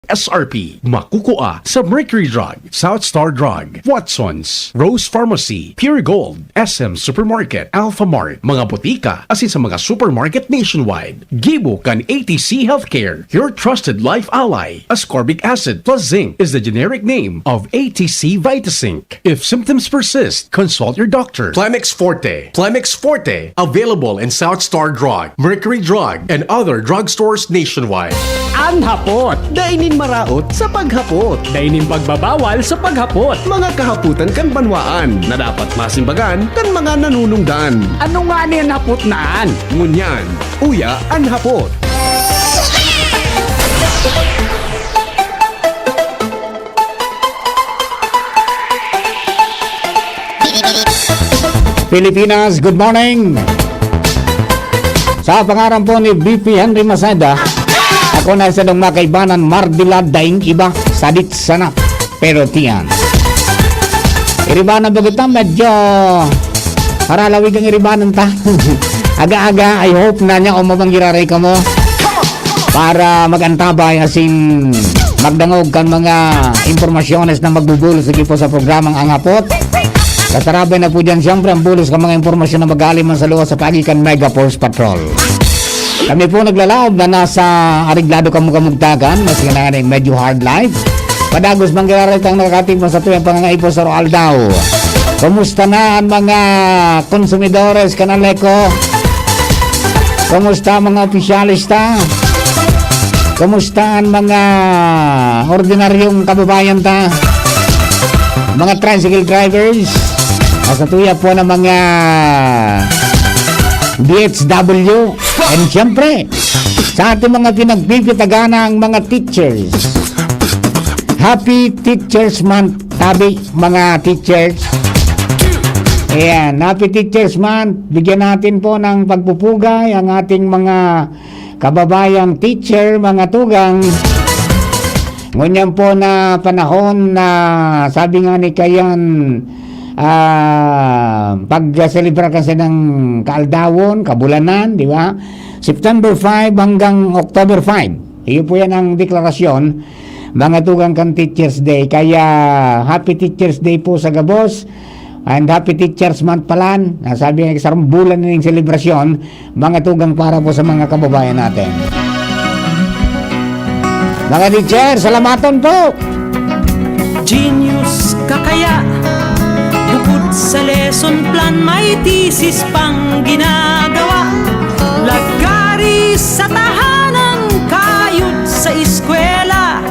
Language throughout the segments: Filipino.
SRP, makukuha sa Mercury Drug, South Star Drug, Watson's, Rose Pharmacy, Pure Gold, SM Supermarket, Alpha Mart, mga butika, asin sa mga supermarket nationwide. Gibo kan ATC Healthcare, your trusted life ally. Ascorbic acid plus zinc is the generic name of ATC Vitasync. If symptoms persist, consult your doctor. Plemix Forte, available in South Star Drug, Mercury Drug, and other drugstores nationwide. Ang hapot, dainin maraot sa paghapot. Dainin pagbabawal sa paghapot. Mga kahaputan kan banwaan na dapat masimbagan kan mga nanunungdan. Ano nga niyan hapot naan? Ngunyan, uya ang hapot. Pilipinas, good morning! Sa pangaran po ni BP Henry Masada, ako na sa nung makaibanan Mardila daing iba sadit sana pero tiyan. Iribanan bagot na medyo paralawig ang iribanan ta. Aga-aga, I hope na niya umabangiraray ka mo para magantabay asin magdangog kan mga impormasyones na magbubulos sige po sa programang Angapot. Kasarabay na po dyan siyempre ang bulos ka mga impormasyon na mag-aliman sa luwa sa pagikan Mega Force Patrol. Kami po naglalaob na nasa ariglado kamugdagan, mas ganang medyo hard life. Padagos manggirarit ang nakakating mo sa tuyang pangangaipo sa Roal daw. Kumusta na ang mga konsumidores kanaleko? Kumusta mga opisyalista? Kumusta ang mga ordinaryong kababayan ta? Mga tricycle drivers? Sa tuya po ng mga DHW and siyempre sa ating mga pinagpipitagana ang mga teachers. Happy Teachers Month tabi mga teachers. Ayan, Happy Teachers Month. Bigyan natin po ng pagpupugay ang ating mga kababayang teacher, mga tugang. Ngunyan po na panahon na sabi nga ni Kayan pag-celebra kasi ng kaaldawon, kabulanan, di ba? September 5 hanggang October 5. Iyo po yan ang deklarasyon mga tugang kan Teachers Day. Kaya Happy Teachers Day po sa Gabos and Happy Teachers Month palan. Sabi nga isang bulan na yung selebrasyon mga tugang para po sa mga kababayan natin. Mga teacher, salamaton po! Genius kakaya. Bukod sa lesson plan, may thesis pang ginagawa. Lagari sa tahanan, kayod sa eskwela.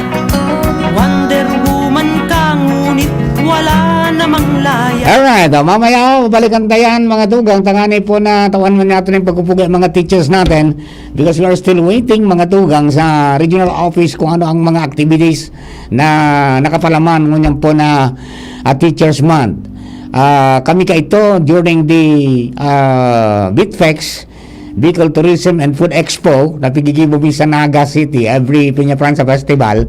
Wonder Woman ka, ngunit wala namang laya. Alright, mamaya balikan tayan mga tugang. Tangani po na tawan man natin yung pagpupugay mga teachers natin because we are still waiting mga tugang sa regional office kung ano ang mga activities na nakapalaman ngunyan po na Teachers Month. Kami ka ito during the BITFEX, Bicol Tourism and Food Expo na pigigibubin sa Naga City every Piña Francia Festival.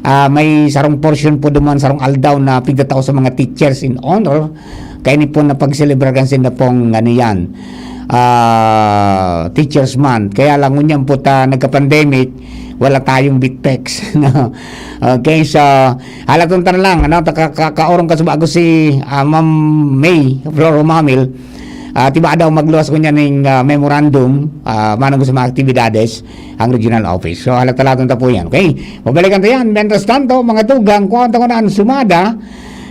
May sarong portion po duman sarong aldaw na pigdataw sa mga teachers in honor kaya ni po na pag-celebragan sila pong yan Teachers Month. Kaya lang ngunyan po nagka-pandemic wala tayong BITFEX. No? Okay, so halatong tan lang kaorong kasubago si Ma'am May Floro Mamil. Tiba daw magluwas ko niya ng memorandum manang sa mga aktibidades ang regional office. So halatalaton ta po yan. Okay, mabalikan ta yan. Mientras tanto mga tugang kuwanta ko na ang sumada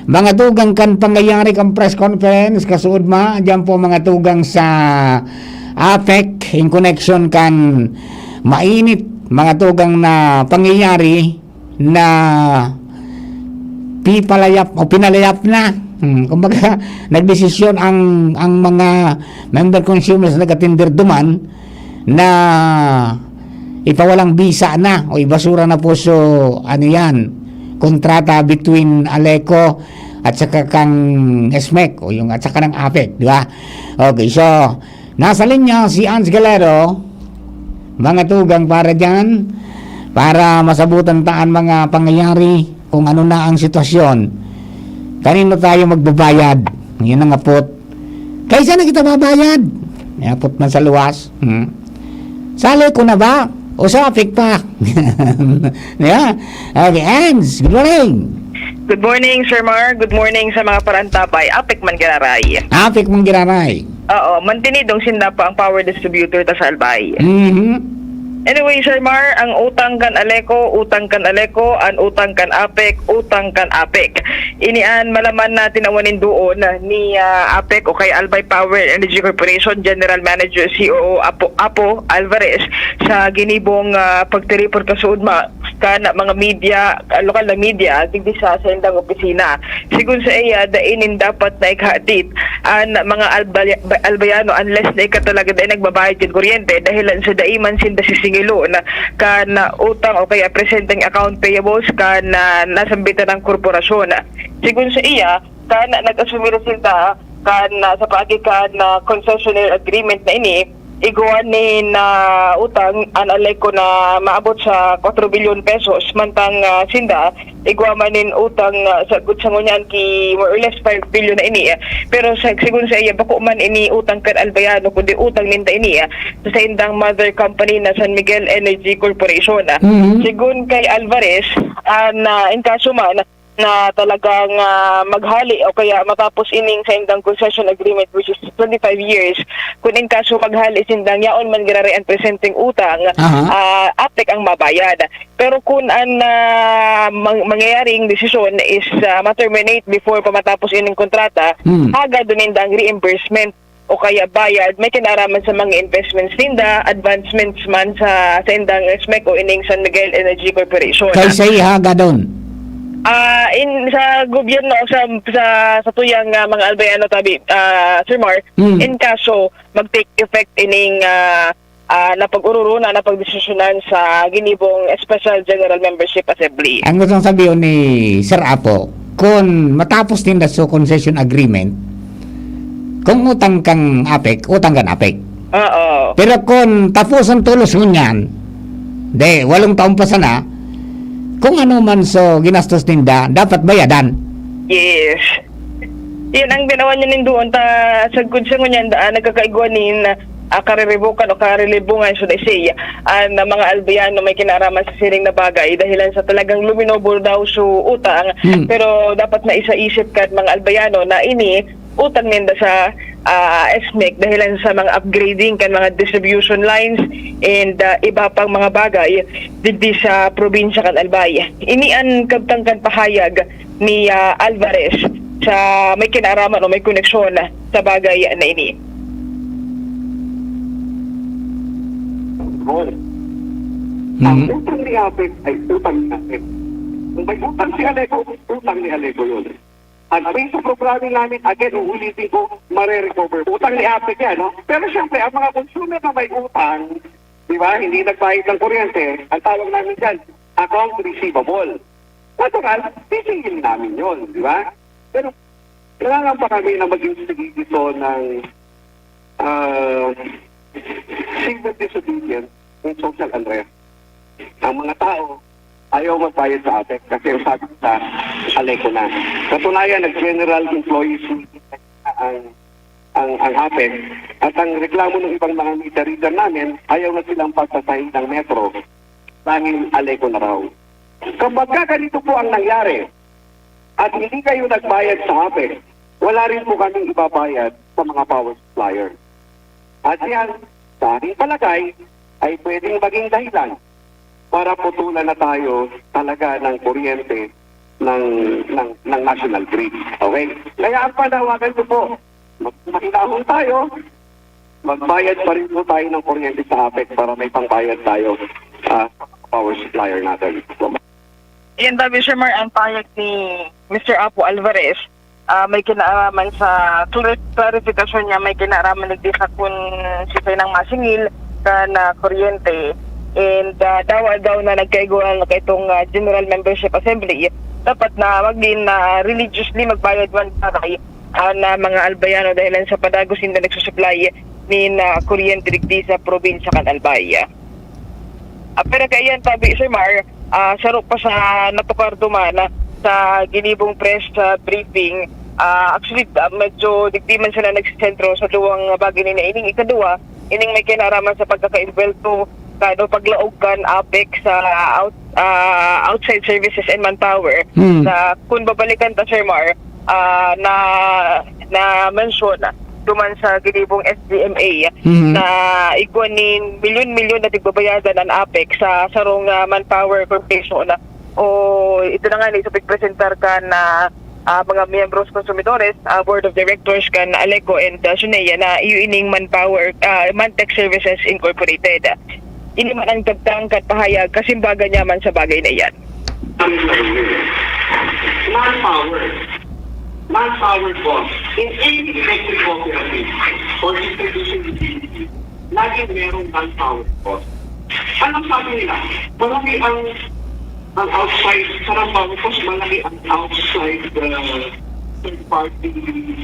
mga tugang kan pangyayari kan press conference kasuod dyan po mga tugang sa APEC in connection kan mainit mga tugang na pangyayari na pinalayap na. Kumbaga nagdesisyon ang mga member consumers na nagatinder duman na ipawalang bisa na o ibasura na po so kontrata between Aleco at saka kang SMEC o yung at saka ng APEC, di ba? Okay, so nasa linya si Ans Galero mga tugang para dyan para masabutan taan mga pangyayari kung ano na ang sitwasyon. Kanino tayo magbabayad? Yun ang apot. Kaysa na kita babayad? Apot man sa luwas. Sali ko na ba? Usapik pa. Yeah. Okay, Ans, good morning. Good morning, Sir Mar. Good morning sa mga parantabay. Apik man ginaray. Apik mong giraray. Oo, mantinidong sinda pa ang power distributor ta sa Albay. Mhm. Anyway, Sir Mar, ang utang kan Aleco, ang utang kan Apek, utang kan Apek. Inian malaman na tinawanin doon ni Apek o kay Albay Power Energy Corporation General Manager COO Apo Alvarez sa ginibong pagtiripor kasuudma kan mga media, lokal na media, digdi sa sendang opisina. Sigun sa iya, dainin dapat na ikhatit ang mga Albayano unless na ikatalaga dahil nagbabayad yung kuryente dahilan sa daiman sinda sisingilo na kan utang o kaya presenting account payables kan nasambitan ng korporasyon. Sigun sa iya, kan nag-asumira sila kan sa pagikan na concessionaire agreement na ini, iguan ni na utang analay ko na maabot sa 4 billion pesos mantang sinda iguamanin utang sa gutsangonyan ki more or less 5 billion na ini pero sigun sa iya bako man ini utang kan Albayano kundi utang ninda ini sa indang mother company na San Miguel Energy Corporation. Sigun kay Alvarez na in kaso man na talagang maghali o kaya matapos ining sa indang concession agreement which is 25 years kung in kaso maghali sindang yaon man girari ang presenting utang apek ang mabayad. Pero kung ang mangyayaring desisyon is ma-terminate before pa matapos ining kontrata, aga doon indang reimbursement o kaya bayad may kinaraman sa mga investments ninda, advancements man sa indang SMEC o ining San Miguel Energy Corporation. Kaysa ihaga doon. In sa gobyerno sa tuyang mga Albayano tabi Sir Mar, in kaso mag-take effect ining napag-ururuna na pagdesisyonan sa ginibong Special General Membership Assembly. Ang gusto sabihin ni Sir Apo, kung matapos din na sa concession agreement, kung utang kang Apek, utang kan Apek. Oo. Pero kung tapos ang tulos mo niyan, 8 taon pa sana, kung ano man so ginastos ninda, dapat bayadan. Yes. Yan ang ginawa niya doon sa kunsya niyan nagkakaiguanin kariribukan o karilibungan should I say na mga Albayano may kinaraman sa sining na bagay dahilan sa talagang luminobol daw so utang pero dapat na isa-isip ka mga Albayano na ini utang ninda sa SMEC dahilan sa mga upgrading kan mga distribution lines and iba pang mga bagay didi sa probinsya kan Albay. Ini ang kabtangkan pahayag ni Alvarez sa may kinaraman o may koneksyon sa bagay na ini. Ang utang ni Apek ay utang ni Apek. Kung may utang si Aleco, utang ni Aleco yun. At based sa programming namin, again, uulitin ko, mare-recover. Utang ni Apek yan, no? Pero siyempre, ang mga consumer na may utang, di ba, hindi nagbayad ng kuryente, ang tawag namin dyan, account receivable. Natural, sisingil namin yun, di ba? Pero, kailangan pa kami na maging dito ng civil disobedience and social unrest. Ang mga tao, ayaw magbayad sa APEC kasi sabi sa Aleco na. Katunayan, nag-general employees ang APEC at ang reklamo ng ibang mga meter reader namin, ayaw na silang pagsasahin ng metro dahil Aleco na raw. Kapag ganito po ang nangyari at hindi kayo nagbayad sa APEC, wala rin po kaming ibabayad sa mga power supplier. At yan, sa aking palagay, ay pwedeng maging dahilan para putulan na tayo talaga ng kuryente ng national grid. Okay? Kaya ang panawagan ko po, makinahon tayo, magbayad pa rin po tayo ng kuryente sa APEC para may pangbayad tayo sa power supplier natin. Yan daw, Mr. Mar, ang payag ni Mr. Apo Alvarez, may kinaaraman sa clarification niya, may kinaaraman nagdisa kung siya ng masingil ka na kuryente. And daw na nagkaiguan na itong General Membership Assembly, dapat na maging religiously magbayad man tayo na mga Albayano dahil sa padagos hindi nagsusupply ni kuryente digdi sa probinsya kan Albay. Pero kaya yan tabi, Sir Mar, sarap pa sa natukar duman sa ginibong press briefing. Actually, medyo digdi man sila nagsisentro sa duwang bagay ni ining ikadua, ining may kinaraman sa pagkaka-invelto kan o paglaog kan APEC sa outside services and manpower na kung babalikan ta Sir Mar na mention duman sa gilibong SDMA na igwanin milyon-milyon na tigbabayadan ang APEC sa sarong manpower corporation o ito na nga ni sa pagpresentar ka na mga miyembros konsumidores, board of directors kan Aleco and Junea na iuining manpower Mantech Services Incorporated. Ini man ang tagtangkat pahayag kasimbaga niya man sa bagay na iyan. Manpower cost in any electric cooperative or distribution utility, lagi merong manpower cost. Anong sabi nila? Malaki ang outside, sa manpower cost, malaki ang outside third-party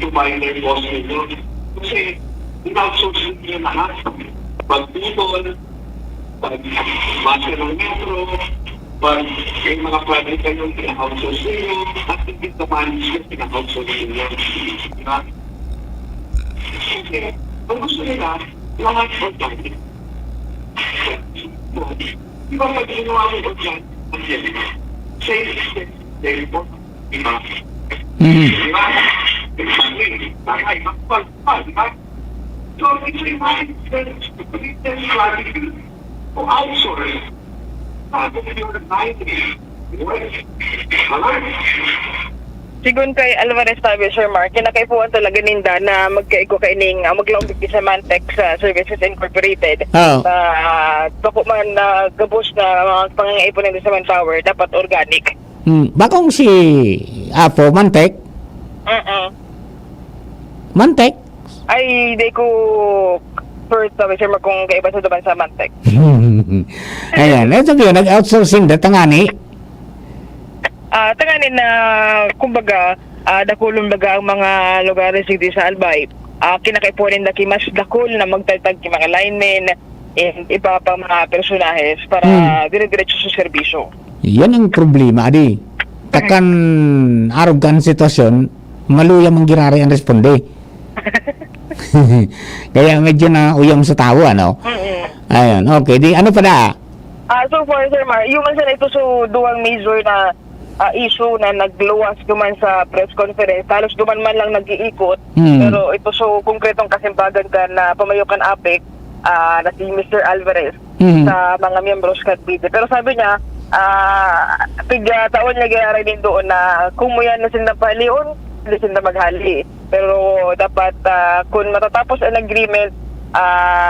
provider cost nito. Kasi, in-outsource nila lahat. Pag-tutol, pag-basa ng metro, pag may mga project kayo, pina-outsource ninyo, at hindi ka management, pina-outsource ninyo. Diba? Kasi, ang gusto nila, lahat organic. Diba pag ginawa mo organic, safe, therefore, diba? Diba? Bakay, magpagpag, diba? So, it's a management, it's strategy to outsource. Sigun kay Alvarez sabi, Sir Mark, kinakaipuan talaga ninda na magkaigo kaining maglaog sa Mantech Services Incorporated. Bako man gabos na mga pangangaipon nila sa manpower, dapat organic. Bakong si Apo Mantech? Mantech? Ay, di ko first sabi, Sir Mark, kung kaiba sa duman sa Mantech. Ayan, ito yun, nag-outsourcing datangani. Tanganin na, kumbaga, dakulong baga ang mga lugares dito sa Albay. Kinakaipunin na mas dakul na magtaltag ki mga linemen and iba pa mga personahes para dire-diretso sa serbisyo. Yan ang problema, adi. Takan arogan sitwasyon, maluya mong girari ang responde. Kaya medyo na uyam sa tao, ano? Ayun, okay. Di, ano pa na? So far, Sir Mar, yung man sa ito so duwang major na issue na nagluwas duman sa press conference. Halos duman man lang nag-iikot. Pero ito so konkretong kasimbagan ka na pamayokan APEC na si Mr. Alvarez sa mga miyembros ka BD. Pero sabi niya, pigya taon niya gayari din doon na kung mo yan na sila palion, hindi sila maghali. Pero dapat kung matatapos ang agreement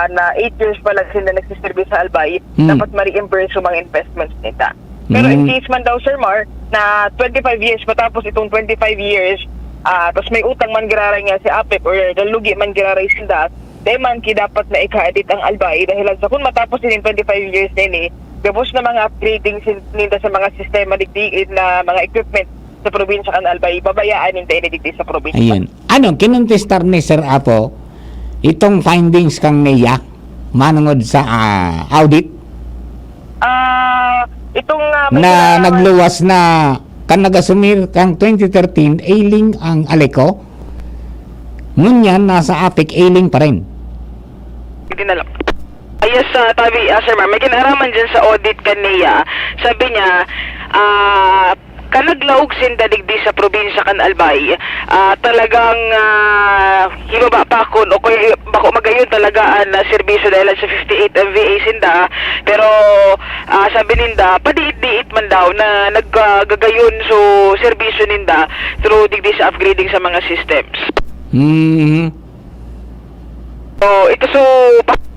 na 8 years pa lang sila nagsiservice sa Albay, dapat ma-reimburse yung mga investments nila. Pero in case man daw, Sir Mar, na 25 years matapos itong 25 years, tapos may utang man giraray nga si APEC or nalugi man giraray sila, dahil man dapat na ika-edit ang Albay dahil sa kung matapos din 25 years din gabos na mga upgrading nila sa mga sistema digdigid na mga equipment sa probinsya kan Albay, babayaan nila inigdig sa probinsya. Ayun. Ano, kinuntestar ni Sir Apo itong findings kang NEA manungod sa audit Itong na nagluwas na kan nagasumir kang 2013 ailing ang Aleco, ngunyan nasa APEC ailing pa rin. Hindi na lang. Yes, tabi, Sir Mar, may kinaraman dyan sa audit kanina. Sabi niya, kanaglaog sindadigdi sa probinsya kan Albay, talagang hibaba pa kon o kaya bako magayon talaga na serbisyo dahil sa 58 MVA sinda, pero sabi ninda padiit-diit man daw na naggagayon so serbisyo ninda through digdi sa upgrading sa mga systems. So ito so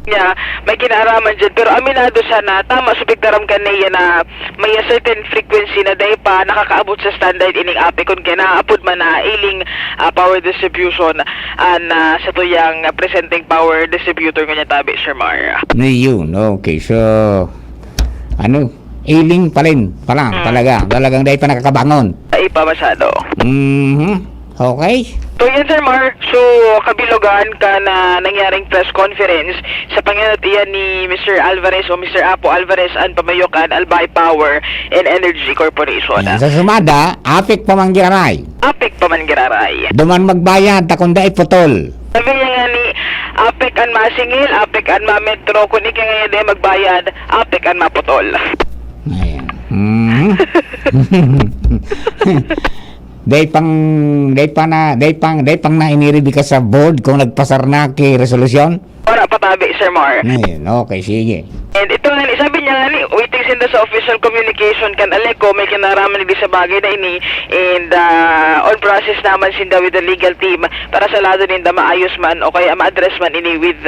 niya may kinaaraman dyan, pero aminado siya na tama subigdaram kaniya na may a certain frequency na dahil pa nakakaabot sa standard ining APEC kung kinaapod man na ailing power distribution sa tuyang presenting power distributor nga niya tabi, Sir Mar. Yun, okay. So, ano, ailing pa rin pala, talagang dahil pa nakakabangon. Ay pa masyado. Okay. So yan, Sir Mar, so kabilogan ka na nangyaring press conference sa pangyayarihan ni Mr. Alvarez o Mr. Apo Alvarez ang pamayokan Albay Power and Energy Corporation. Sa sumada, APEC pa man giraray. APEC pa man giraray. Duman magbayad, takunda iputol. Sabi niya nga ni apek an masingil, apek an mametro, kung ika ngayon din magbayad, apek an maputol. Ayan. Day pang na iniribi ka sa board kung nagpasar na kay resolusyon. Para patabi, Sir Mar. Ayun, okay, sige. And ito nga ni, sabi niya nga ni, waiting sinda sa official communication kan Aleco, may kinaraman ni sa bagay na ini, and on process naman sinda with the legal team para sa lado ninda maayos man o kaya ma-address man ini with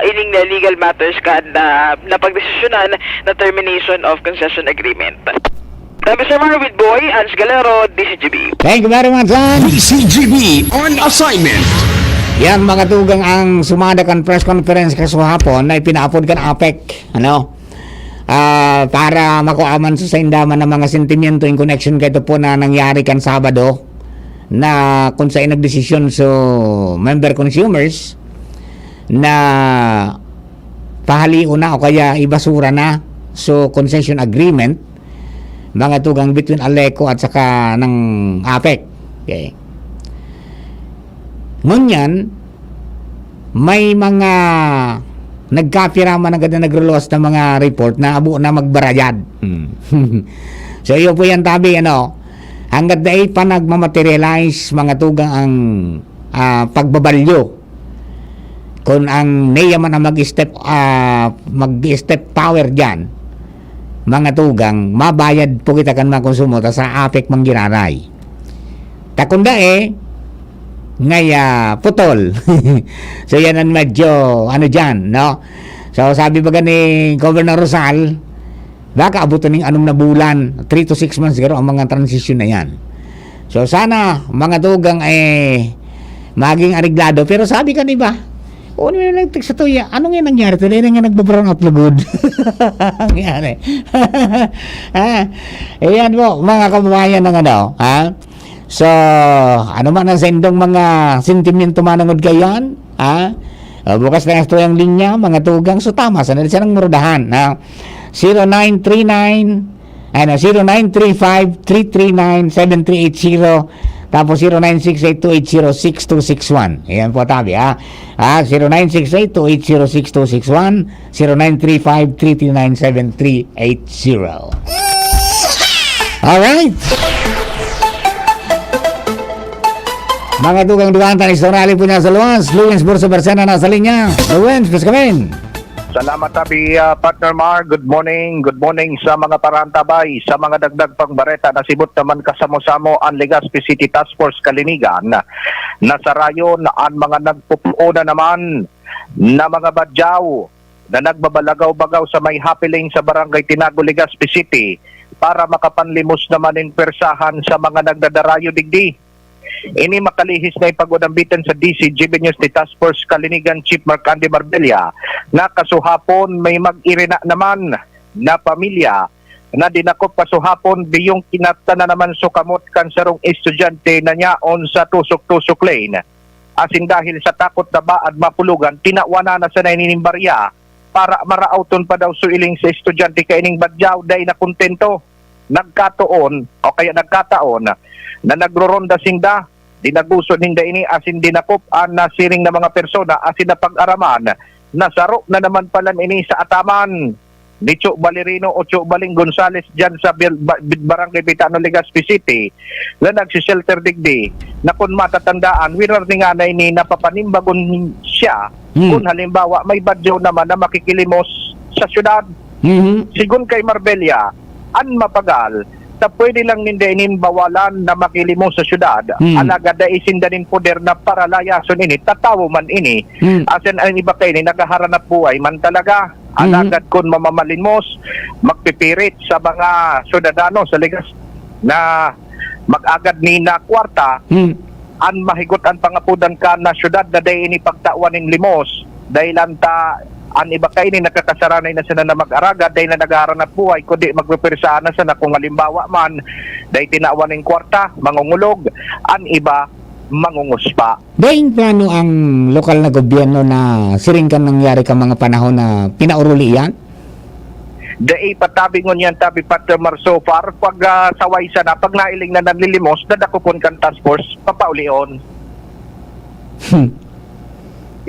ining na legal matters kan na pagdesisyonan na termination of concession agreement. Sabi Sir Mar with Boy, Ans Galero, DCGB. Thank you very much, son. DCGB on assignment. Yan mga tugang ang sumada kan press conference kasahapon na ipinaapod kan APEC, ano? Para makuaman sa indaman ng mga sentimiento in connection kay ito po na nangyari kan Sabado na kung saan nagdesisyon so member consumers na pahaliw na o kaya ibasura na so concession agreement mga tugang between Aleco at saka ng APEC. Okay. Ngunyan, may mga nagkapiraman agad na nagrelos na mga report na abo na magbarayad. So, iyo po yan tabi, ano, hanggat dahi pa nagmamaterialize mga tugang ang pagbabalyo. Kung ang NEA man ang mag-step power dyan, mga tugang, mabayad po kita kan mga konsumo sa APEC manggiraray. Takunda ngaya putol. So yan ang medyo ano dyan, no? So sabi ba ni Governor Rosal, baka abutin ng anong na bulan, 3 to 6 months siguro ang mga transition na yan. So sana mga tugang maging ariglado. Pero sabi ka ba, ano yung nagtik sa tuya? Anong yung nangyari? Tuloy na nga nagbabrown out lagod. Ang nangyari. Ayan po, mga kababayan ng ano, ha? So, ano man ang sendong mga sentimento manangod kayan, ha? Bukas na ito yung linya, mga tugang, so tama, sana siya ng murudahan, ha? 0935-339-7380, tapos 0968-280-6261. Ayan po tabi, ha? 0968-280-6261, 0935-339-7380. Alright! Mga tugang duwanta ni Sorali po niya sa luwas. Luwens Bursa Bersena na sa linya. Luwens, please come in. Salamat tabi, Partner Mar. Good morning sa mga parantabay, sa mga dagdag pangbareta na sibot naman kasamo-samo ang Legazpi City Task Force Kalinigan. Nasarayon ang mga nagpupuuna naman na mga badyaw na nagbabalagaw-bagaw sa may hapiling sa Barangay Tinago, Legazpi City para makapanlimos naman in persahan sa mga nagdadarayo digdi. Ini makalihis na ipag-unambitan sa DCGB News ni Task Force Kalinigan Chief Mark Andy Marbella na kasuhapon may mag-irina naman na pamilya na dinakop kasuhapon biyong kinata na naman sukamot kan sarong estudyante na niyaon sa tusok-tusok lane. Asin dahil sa takot na baad mapulugan, tinawana na sa naninimbarya para marauton pa daw suiling sa estudyante kaining badyaw day na kontento. Nagkataon na nagroronda sinda, dinagusod ninda ini asin dinakop ang nasiring na mga persona asin na pag-araman, nasaro na naman pala ini sa ataman ni Cho Balerino o Cho Baling Gonzales dyan sa Barangay Pitano, Legazpi City na nagsishelter digdi na kung matatandaan, wirar ni nga na ini napapanimbagon siya kung halimbawa may badyaw naman na makikilimos sa syudad. Sigun kay Marbella, an mapagal na pwede lang nindainin bawalan na makilimos sa syudad. Alagad na isindanin poder na paralayason ini, tatawo man ini. Asin ang iba kayo ni nagaharanap buhay man talaga. Alagad kung mamamalimos, magpipirit sa mga syudadano sa Ligas na mag-agad ni na kwarta, an mahigot ang pangapudan ka na syudad na day ini pagtawanin limos. Dahil anta ang iba kayo ni nakakasaranay na sila na mag-araga dahil na naghahanap buhay kundi magpipirsahan na sila kung halimbawa man dahil tinawan ng kwarta, mangungulog, ang iba mangunguspa. Dahil plano ang lokal na gobyerno na siring kan nangyari ka mga panahon na pinauruli yan? Dahil patabi ngon yan tabi Partner so far pag saway sana, pag nailing na nanlilimos, dadakupon kan task force, papaulion.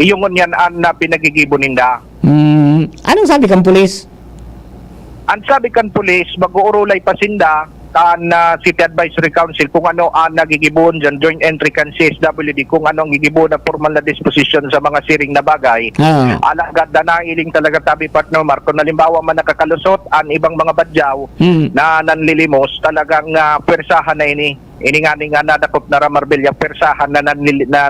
Iyong yan ang pinagigibon ninda. Anong sabi kang pulis? Ang sabi kan pulis, mag-uurulay pa sinda kan City Advisory Council kung ano ang nagigibon dyan, joint entry kan CSWD, kung ano ang gigibon na formal na disposition sa mga siring na bagay. Alagad na nailing talaga tabi partner Marco, nalimbawa man nakakalusot ang ibang mga badyaw na nanlilimos, talagang persahan na ini. Ini nga nadakop na Ramarbella, persahan na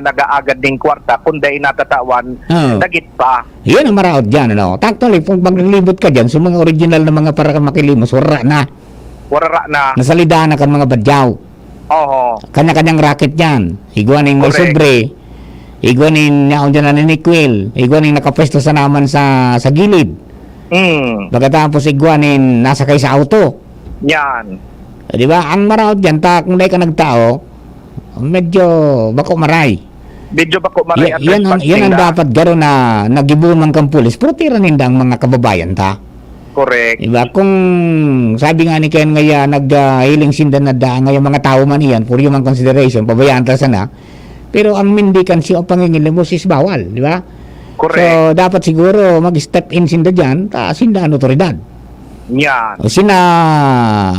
nag-aagad ng kwarta, kundi inatatawan, nagit pa. Yan ang maraot dyan, ano? Actually, kung maglilibot ka dyan, sa mga original na mga para makilimos, wala na. Warara na. Nasalida na kan mga badyaw. Oho. Kanya-kanyang racket yan. Iguaning may Correct. sobre. Iguaning yaon dyan na ninikwil. Iguaning nakapwesto sa naman sa gilid. Pagkatapos iguanin nasa kay sa auto. Yan. Di ba? Ang maraot dyan, kung dahil ka nagtao, medyo bako maray. Medyo ba ko maray at Yan ang dapat garo na nagibuman kang pulis. Pero tira ninda ang mga kababayan ta. Correct. Diba? Kung sabi nga ni Ken ngaya nag-hiling sindan na da ngaya mga tao man iyan for human consideration, pabayaan ta sana. Pero ang mindikan siya o pangingilimos is bawal, di ba? Correct. So, dapat siguro mag-step in sinda dyan, sinda ang otoridad. Yan. O sina,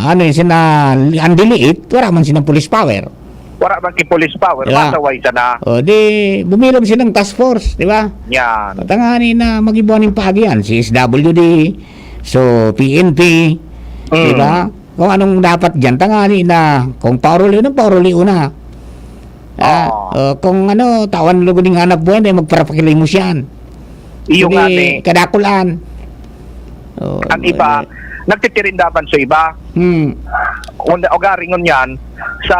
ang diliit, wala man sinang police power. Wala man ki police power, Diba? masaway sa na. O di, bumilog silang task force, di ba? Yan. Patangani na mag-ibuan ng pagi yan, CSWD, so PNP, di ba? Kung anong dapat dyan, tangani na, kung pauruli una. Kung tawan lugo ng hanap buwan, ay magparapakilay mo siyan. Iyo nga ni. Kadakulaan. Ang iba, nagtitirindaban sa iba. O garingon yan, sa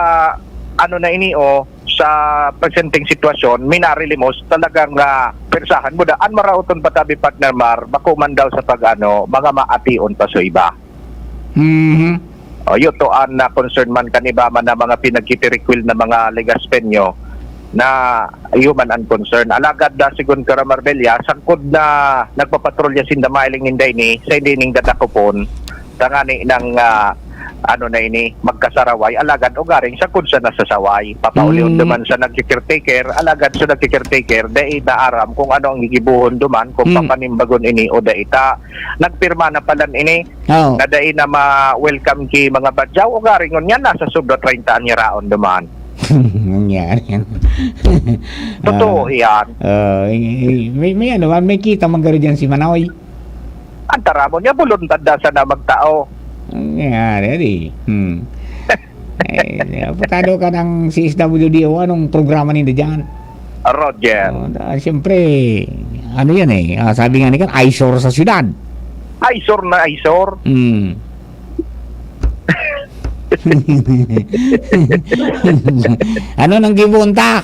sa presenting sitwasyon, minarilimos, talagang persahan mo da. An marauton patabi partner Mar, makuman daw sa mga maation pa sa iba. O yuto an na concern man kaniba man na mga pinagkitirikwil na mga legaspenyo na human and concern. Alagad da sigun ka Marbella, sangkod na nagpapatrolya sinda mailing ninday ni sa hindi ning dadakopon tangani ng magkasaraway, alagad o garing sa kung sa nasasaway. Papaulion duman sa nagkikirtaker, alagad sa nagkikirtaker, dahil naaram kung ano ang gigibuhon duman, kung papanimbagon ini o daita. Nagpirma na palan ini, na dahil na ma-welcome ki mga badyaw, o garing yan, nasa sobra 30 anyaraon duman. Nangyari yan. Totoo yan. May kita manggaro dyan si Manoy. Antara mo niya, buluntad da sa na magtao. Nangyari, patado ka ng CSWD o anong programa nila dyan? Roger. Siyempre, yan sabi nga ni Kan, eyesore sa syudad. Eyesore na eyesore. Ano nang gibunta?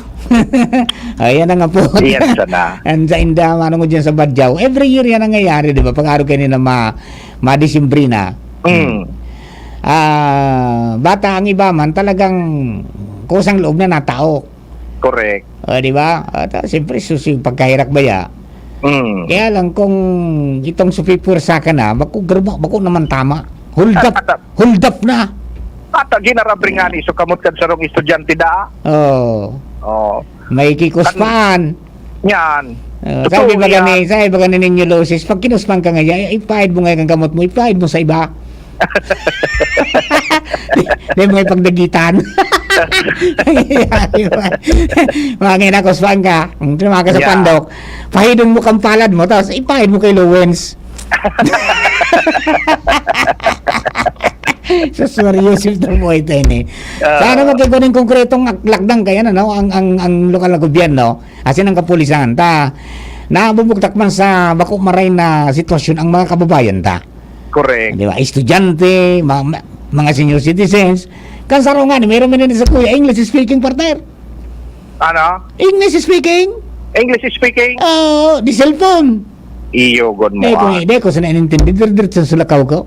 Ayan na nga po. Yan sana. And sa inda, mo dyan sa Badyaw. Every year yan ang nangyayari, di ba? Pag-araw kayo na ma-Disyembre na. Bata ang iba man, talagang kusang loob na natao. Correct. Di ba? Siyempre, pagkahirak ba ya? Kaya lang kung itong supipursa ka na, bako naman tama. Hold up na. At ginarabring nga ni, so kamot kan sarong estudyante da. May kikuspan. Yan. Sabi ba gani ninyo loses, pag kinuspan ka ngayon, ipahid mo ngayon ang kamot mo, ipahid mo sa iba. Di mo ipagdagitan. Mga ngayon kuspan ka, tumaka ka sa pandok, pahidon mo kang palad mo, tapos ipahid mo kay Lowens. So sorry Yusuf na mo ito sana magkikunin konkretong lakdang kaya ang lokal na gobyerno asin ang kapulisan nabubugtak man sa bako maray na sitwasyon ang mga kababayan correct, di ba? Estudyante, mga senior citizens kansaro nga mayroon man sa kuya English speaking partner. English speaking di cellphone iyo god mo ko sa nainintindi diretso sa lakaw ko.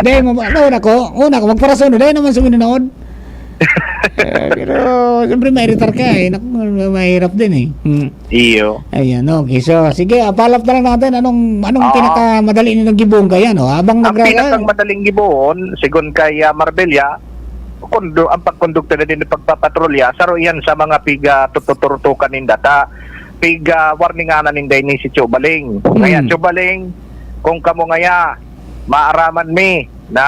Dahil una ko magparasono dahil naman sa minanood. Pero siyempre may retar ka mahirap din iyo. Ayan, okay, so sige, palap na lang natin anong pinakamadali nilang gibuong kaya habang ang pinakang madaling gibuon sigon kay Marbella ang pagkondukta na din ng pagpapatrolya, saro yan sa mga piga tututurutukan ng data, piga warninganan ng day ni si Chubaling. Ngayon, Chubaling, kung kamo ngaya, maaraman mi na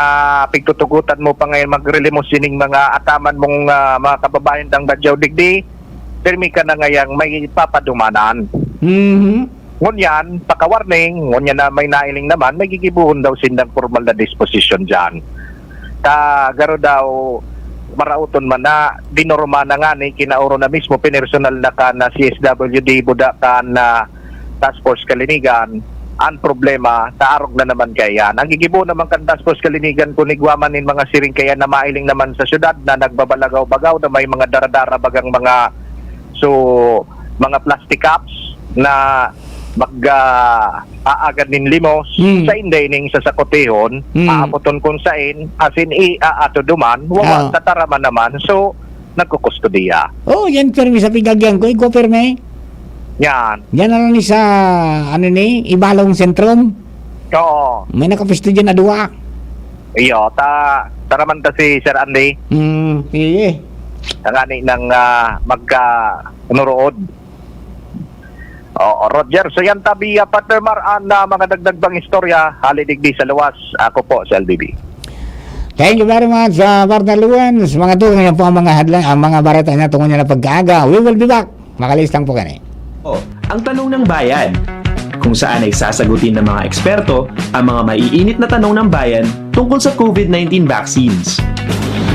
pigtutugutan mo pa ngayon magrelimos sining mga ataman mong mga kababayan ng Badyaw Digdi, pirmi ka na ngayang may papadumanan. Ngunyan, paka-warning, ngunyan na may nailing naman, may gigibuhon daw sindang formal na disposition dyan. Garo daw, marauton man na, dinorma na nga ni, kinauro na mismo, pinersonal na ka na CSWD, buda ka na Task Force Kalinigan, ang problema, taarog na naman kaya. Ang gigibo naman kan Task Force Kalinigan, kunigwaman nin mga siring kaya na mailing naman sa syudad, na nagbabalagaw-bagaw, na may mga daradara bagang mga, mga plastic cups, na mag-aagad nin limos sa inday ning sasakotehon aapoton kung sain asin i-aato duman wawan tataraman naman so nagkukustudiya. Yan permi sa pigagyan ko, iko permi. Yan Yan ni sa Ibalong Sentrum. Oo. May nakapisto dyan na duwa. Iyo, taraman ta si Sir Andy. Sige. Tangani ng magka-nurood. Roger, so yan tabi partner Mar na mga dagdagbang istorya halidigdi sa luwas. Ako po sa LBB. Thank you very much, partner Luan. Sa mga tungo niya po ang mga hadlang, ang mga barata na tungo niya na pagkaaga. We will be back. Makalis lang po kani. Ang tanong ng bayan, kung saan ay sasagutin ng mga eksperto ang mga maiinit na tanong ng bayan tungkol sa COVID-19 vaccines.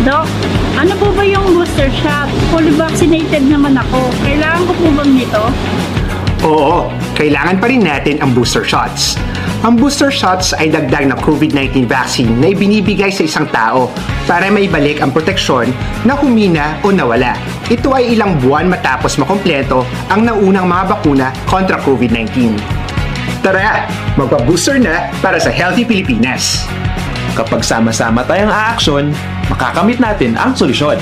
Doc, ano po ba yung booster shot? Fully vaccinated naman ako. Kailangan ko po bang nito? Oo, kailangan pa rin natin ang booster shots. Ang booster shots ay dagdag na COVID-19 vaccine na ibinibigay sa isang tao para maibalik ang proteksyon na humina o nawala. Ito ay ilang buwan matapos makompleto ang naunang mga bakuna kontra COVID-19. Tara, magpa-booster na para sa Healthy Pilipinas. Kapag sama-sama tayong aaksyon, makakamit natin ang solusyon.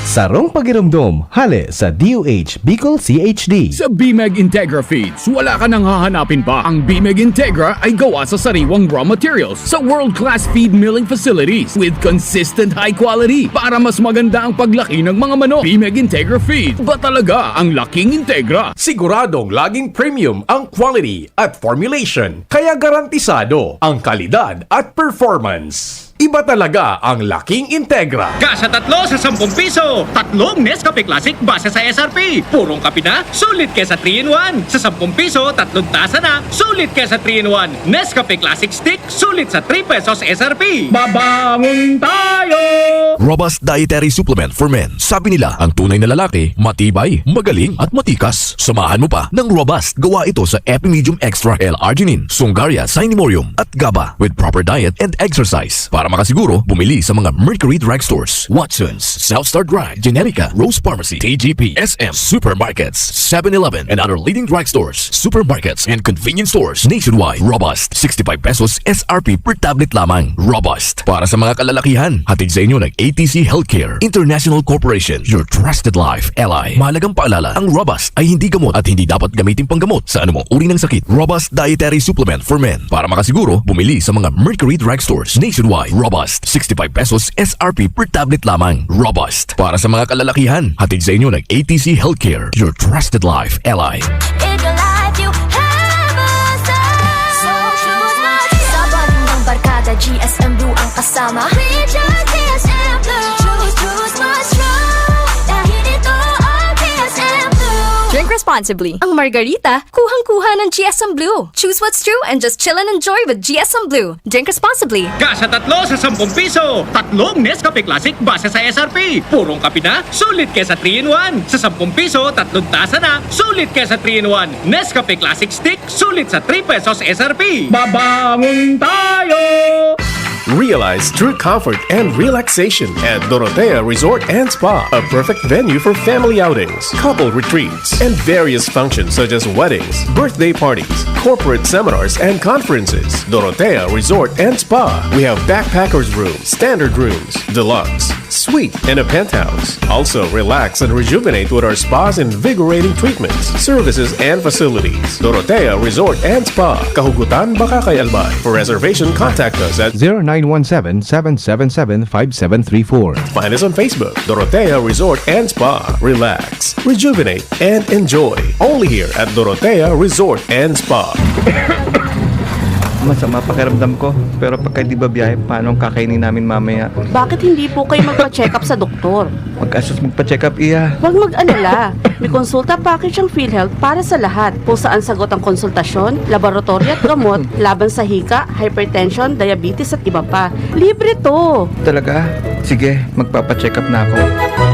Sarong pakiramdam, hale sa DOH Bicol CHD. Sa BMEG Integra Feeds, wala ka nang hahanapin pa. Ang BMEG Integra ay gawa sa sariwang raw materials sa world-class feed milling facilities with consistent high quality para mas maganda ang paglaki ng mga manok. BMEG Integra Feed, ba talaga ang laking Integra? Siguradong laging premium ang quality at formulation, kaya garantisado ang kalidad at performance. Iba talaga ang laking Integra. Kasa 3 sa 10 piso. 3 Nescafe Classic base sa SRP. Purong kape na, sulit kesa 3-in-1. Sa 10 piso, 3 tasa na, sulit kesa 3-in-1. Nescafe Classic Stick, sulit sa 3 pesos SRP. Babangon tayo! Robust Dietary Supplement for Men. Sabi nila, ang tunay na lalaki, matibay, magaling at matikas. Samahan mo pa ng Robust. Gawa ito sa Epimedium Extra L-Arginine, Sungaria Sinimorium at GABA with proper diet and exercise. Para makasiguro, bumili sa mga Mercury Drugstores, Watsons, Southstar Drug, Generica, Rose Pharmacy, TGP, SM, Supermarkets, 7-Eleven, and other leading drugstores, supermarkets, and convenience stores nationwide. Robust, 65 pesos SRP per tablet lamang. Robust. Para sa mga kalalakihan, hatid sa inyo ng ATC Healthcare International Corporation, your trusted life ally. Mahalagang paalala, ang Robust ay hindi gamot at hindi dapat gamitin panggamot sa anumang uri ng sakit. Robust Dietary Supplement for Men. Para makasiguro, bumili sa mga Mercury Drugstores nationwide. Robust, 65 pesos SRP per tablet lamang. Robust. Para sa mga kalalakihan, hatid sa inyo ng ATC Healthcare, your trusted life ally. In your life you have a So choose not sa bandang barkada, GSM Blue ang kasama. We choose GSM Blue. Choose my strong. Dahil ito ang GSM Blue. Drink responsibly. Ang margarita, kuhang-kuha ng GSM Blue. Choose what's true and just chill and enjoy with GSM Blue. Drink responsibly. Kasa 3 sa 10 piso. 3 Nescafe Classic base sa SRP. Purong kape na, sulit kesa 3-in-1. Sa 10 piso, 3 tasa na, sulit kesa 3-in-1. Nescafe Classic Stick, sulit sa 3 pesos SRP. Babangon tayo! Realize true comfort and relaxation at Dorotea Resort and Spa, a perfect venue for family outings, couple retreats, and various functions such as weddings, birthday parties, corporate seminars, and conferences. Dorotea Resort and Spa. We have backpackers rooms, standard rooms, deluxe, suite, and a penthouse. Also, relax and rejuvenate with our spas and invigorating treatments, services, and facilities. Dorotea Resort and Spa, Kahugutan, Bakakay, Albay. For reservation, contact us at 0917-777-5734. Find us on Facebook, Dorotea Resort and Spa. Relax, rejuvenate, and enjoy. Only here at Dorotea Resort and Spa. Masama pakiramdam ko, pero pagka di ba biyahe, paano ang kakainin namin mamaya? Bakit hindi po kayo magpa-check up sa doktor? Mag-asos magpa-check up, iya. Huwag mag-alala. May konsulta package ang PhilHealth para sa lahat. Kung saan sagot ang konsultasyon, laboratory at gamot, laban sa hika, hypertension, diabetes at iba pa. Libre to! Talaga? Sige, magpapa-check up na ako.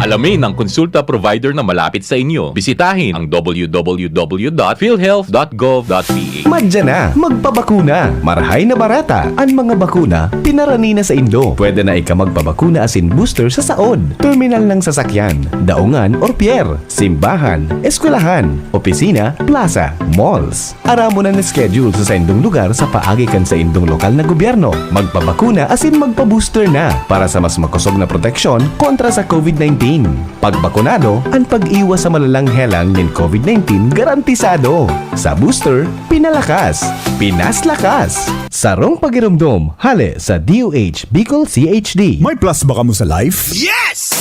Alamin ang konsulta provider na malapit sa inyo. Bisitahin ang www.philhealth.gov.ph. Madya na, magpabakuna. Marahay na barata. Ang mga bakuna, pinarani na sa Indo. Pwede na ika magpabakuna asin booster sa saod, terminal ng sasakyan, daungan or pier, simbahan, eskwelahan, opisina, plaza, malls. Aramo na schedule sa indong lugar sa paagikan sa indong lokal na gobyerno. Magpabakuna asin magpa-booster na para sa mas makusog na proteksyon kontra sa COVID-19. Pagbakunado, ang pag-iwas sa malalang helang ng COVID-19 garantisado. Sa booster, pinalakas, pinaslakas. Sarong pagiramdom, hale sa DOH Bicol CHD. May plus ba ka mo sa life? Yes!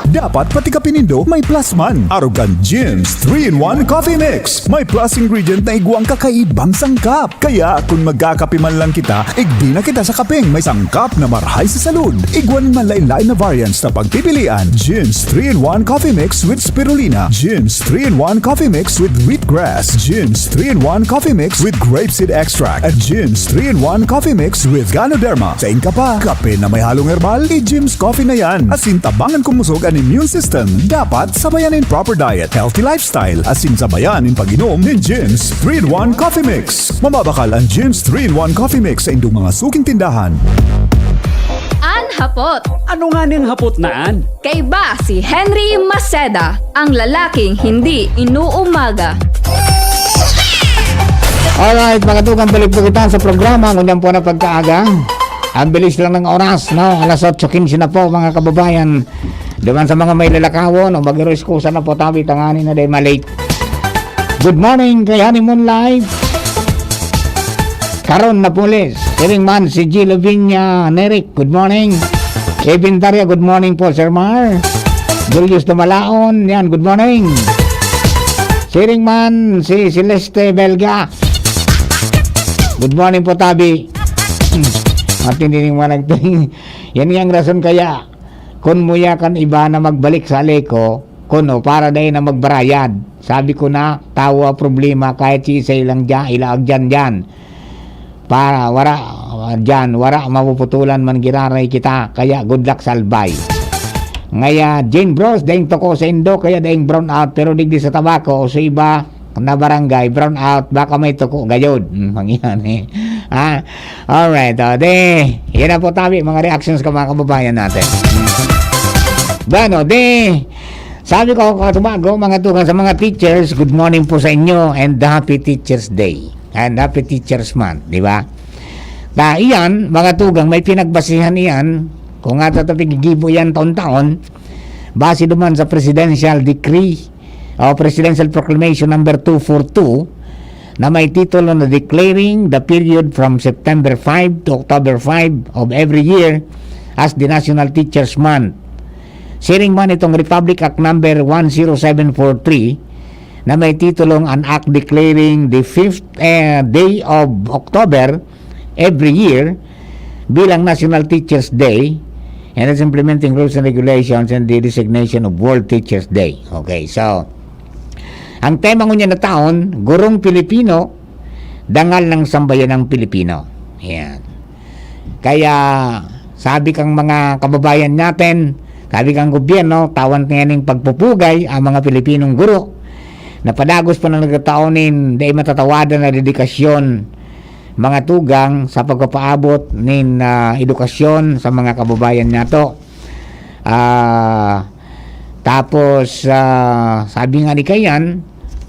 Dapat pati ka pinindo may plus man. Arugan Jim's 3-in-1 Coffee Mix. May plus ingredient na iguang kakaibang sangkap. Kaya kung magkakape man lang kita, igdi na kita sa kapeng may sangkap na marhay sa salud. Iguan man lain-lain na variants na pagpipilian. Jim's 3-in-1 Coffee Mix with Spirulina. Jim's 3-in-1 Coffee Mix with Wheatgrass. Jim's 3-in-1 Coffee Mix with Grapeseed Extract. At Jim's 3-in-1 Coffee Mix with Ganoderma. Sa inka pa, kape na may halong herbal, i-Jim's Coffee na yan. Asin tabangan kumusog ang immune system. Dapat sabayan in proper diet, healthy lifestyle, asin sabayan in pag-inom ng Jim's 3-in-1 Coffee Mix. Mamabakal ang Jim's 3-in-1 Coffee Mix sa indong mga suking tindahan. Hapot. Ano nga niyang hapot naan? Kay ba si Henry Maceda, ang lalaking hindi inuumaga. Alright, mga tugang, balik po kita sa programa. Ngunyan po na pagkaaga. Ang bilis lang ng oras, no? Alas 8:15 na po, mga kababayan. Diban sa mga may lalakawon, o mag-reskusa na po tabi, tanganin na dahil malate. Good morning kay Honeymoon Live. Karon na pulis. Siring man si G. Lavinia Neric, good morning. Kevin Daria, good morning po, Sir Mar. Julius Dumalaon, yan, good morning. Siring man si Celeste Belga. Good morning po, tabi. Matinding managting. Yan yung rason kaya kung muya kan iba na magbalik sa Aleco, kuno para dahil na magbarayad. Sabi ko na, tawa problema kahit si isa ilang dyan, ilaag dyan. Para wara mapuputulan man giraray kita. Kaya good luck sa albay. Ngaya Jane Bros, daing toko sa Indo, kaya daing brown out. Pero digdi sa tabako o sa iba na barangay, brown out, baka may toko gayod. Mangyan eh. Ha? Alright, yan na po tabi, mga reactions ka mga kababayan natin. Bueno, sabi ko katubago, mga tukan sa mga teachers, good morning po sa inyo and happy Teachers Day and happy Teachers Month, di ba? Iyan, mga tugang, may pinagbasihan iyan, kung nga tatapigigibo yan taon-taon, base duman sa Presidential Decree o Presidential Proclamation number 242, na may titulo na declaring the period from September 5 to October 5 of every year as the National Teachers Month. Siring man itong Republic Act number 10743 na may titulong an act declaring the 5th day of October every year bilang National Teachers Day, and it's implementing rules and regulations and the designation of World Teachers Day. Okay, so ang tema ngunya na taon, Gurong Pilipino, Dangal ng Sambayanang Pilipino. Yan. Kaya sabi kang mga kababayan natin, sabi kang gobyerno, tawan nganing pagpupugay ang mga Pilipinong guro na padagos pa na nagtaonin dahil matatawadan na dedikasyon mga tugang sa pagpapaabot ng edukasyon sa mga kababayan nato. Tapos sabi nga ni Kayan,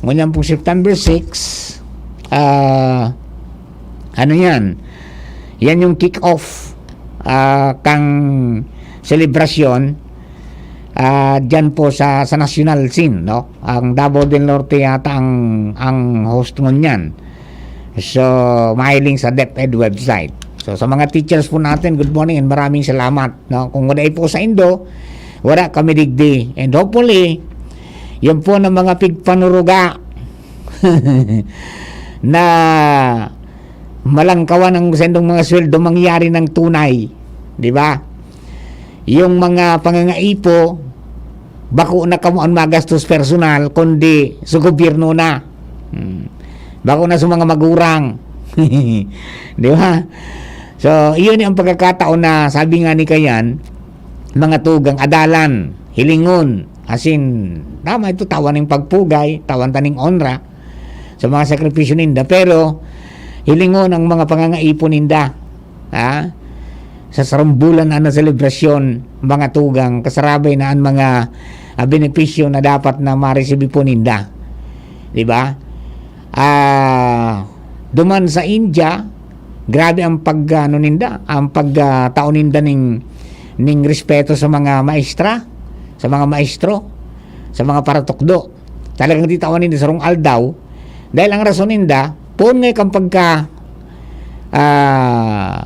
ngunyan po September 6, ano yan yung kick-off kang selebrasyon dyan po sa national scene, no? Ang Davao del Norte yata ang host ngunyan. So mahiling sa DepEd website. So sa mga teachers po natin, good morning and maraming salamat, no? Kung wala po sa Indo, wala kami digdi, and hopefully yan po ng mga pigpanuruga na malangkawan ng sendong mga sweldo mangyari ng tunay, di ba? Yung mga pangangaipo bako na kamuan magastos personal kundi sa gobyerno na, bako na sa mga magurang di ba? So iyon ang pagkakataon na sabi nga ni Kayan, mga tugang adalan hilingon, asin tama ito, tawan ng pagpugay, tawan taning onra sa mga sakripisyo ninda, pero hilingon ang mga pangangaipo ninda sa sarambulan na selebrasyon, mga tugang kasarabay na ang mga benepisyo na dapat na ma-receive po ninda, di ba? Duman sa India, grabe ang ninda, ang pagtaon ninda ning respeto sa mga maestra, sa mga maestro, sa mga paratukdo. Talagang di tawan ninda sa rong aldaw, dahil ang rason ninda pun ngay kang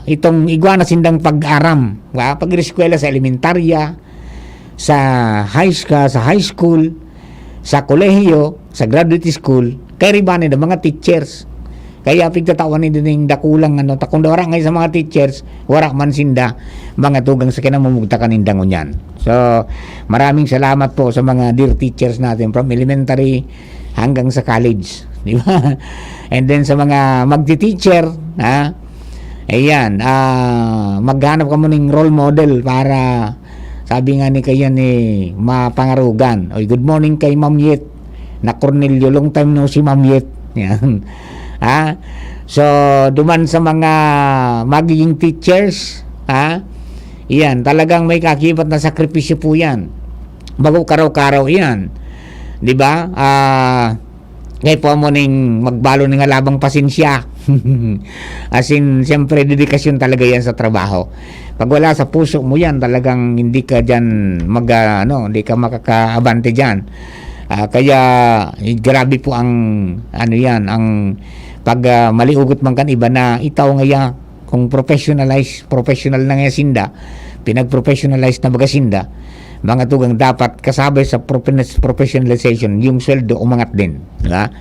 itong iguana sindang pag-aram, pag-eskwela sa elementarya, sa high school, sa kolehiyo, sa graduate school, kay ribanin ng mga teachers. Kaya pigtatawan ni din dakulang takong dawara ngay sa mga teachers, wara man sinda mga tugang sa kinamumugtakan nindang unyan. So maraming salamat po sa mga dear teachers natin from elementary hanggang sa college, di ba? And then sa mga magti-teacher, ayan, maghanap ka mo ng role model para sabi nga ni Kayan mapangarugan. Oy, good morning kay Ma'am Yet na Cornelio, long time no si Ma'am Yet. Yan. So duman sa mga magiging teachers, yan, talagang may kakibat na sakripisyo po yan. Bago karaw-karaw yan, di ba? Ngayon po mo ning magbalo ng alabang pasensya. As in, siyempre dedikasyon talaga yan sa trabaho. Pag wala sa puso mo yan, talagang hindi ka dyan hindi ka makakaabante dyan. Kaya grabe po ang ang pag maliugot man kan iba na itaw ngaya kung professional na nga sinda, pinag-professionalize na baga sinda, mga tugang dapat kasabay sa professionalization yung sweldo umangat din, diba?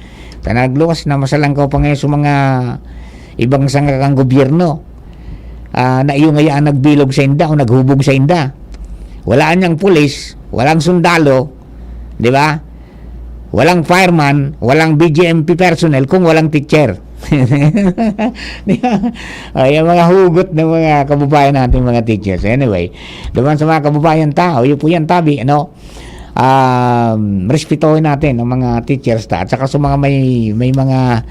Nagluwas na masalangkaw pa ngayon sa mga ibang sangkakang gobyerno na iyo ngayaan nagbilog sa inda o naghubog sa inda. Walaan niyang pulis, walang sundalo, di ba? Walang fireman, walang BGMP personnel kung walang teacher. Yung mga hugot ng mga kababayan natin, mga teachers. Anyway, duman sa mga kababayan tao, yun po yan tabi, respetuhin natin ang mga teachers at saka sa mga may mga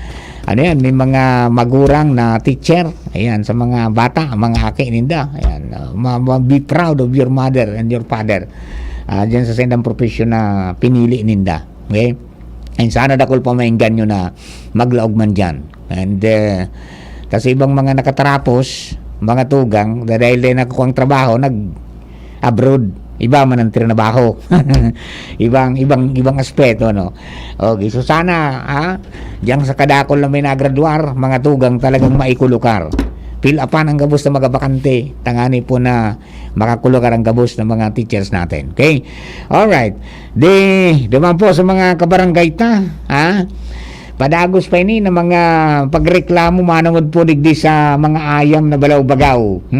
may mga magurang na teacher, ayan, sa mga bata, mga aki ninda, ayan, be proud of your mother and your father dyan sa sendang profesyon na pinili ninda. Okay? And sana dakol pa mainggan nyo na maglaog man dyan. And kasi ibang mga nakatarapos, mga tugang, dahil din nakukuha ang trabaho, nag-abroad, iba man ang trinabaho. ibang aspeto, Okay, so sana, diyan sa kadakol na may nagraduar, mga tugang talagang maikulukar. Fill upan ang gabos na magabakante, tangani po na makakulukar ang gabos ng mga teachers natin. Okay? Alright. Duman po sa mga kabarangay ta, padagos pa ini ng mga pagreklamo manungod po digdi sa mga ayam na balaw-bagaw.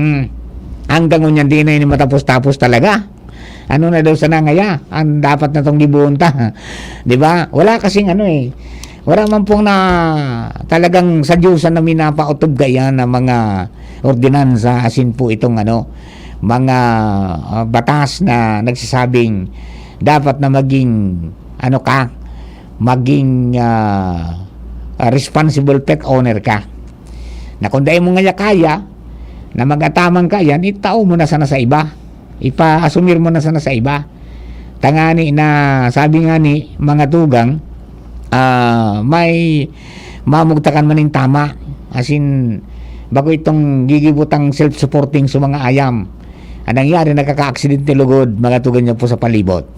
Hanggang unyan din na ini matapos-tapos talaga. Ano na daw sana ngaya? Ang dapat na tong gibunta. 'Di ba? Wala kasing wala man pong na talagang sa Diyosan na minapautob gaya na mga ordinansa, asin po itong mga batas na nagsasabing dapat na maging responsible pet owner ka. Na kung dahil mo nga kaya na mag-atamang ka yan, itao mo na sana sa iba. Ipa-asumir mo na sana sa iba. Tangani na sabi nga ni mga tugang, may mamugtakan man yung tama, asin bago itong gigibutang self-supporting sa mga ayam. Ang nangyari, nakaka-aksidente lugod, mga tugan niya po sa palibot.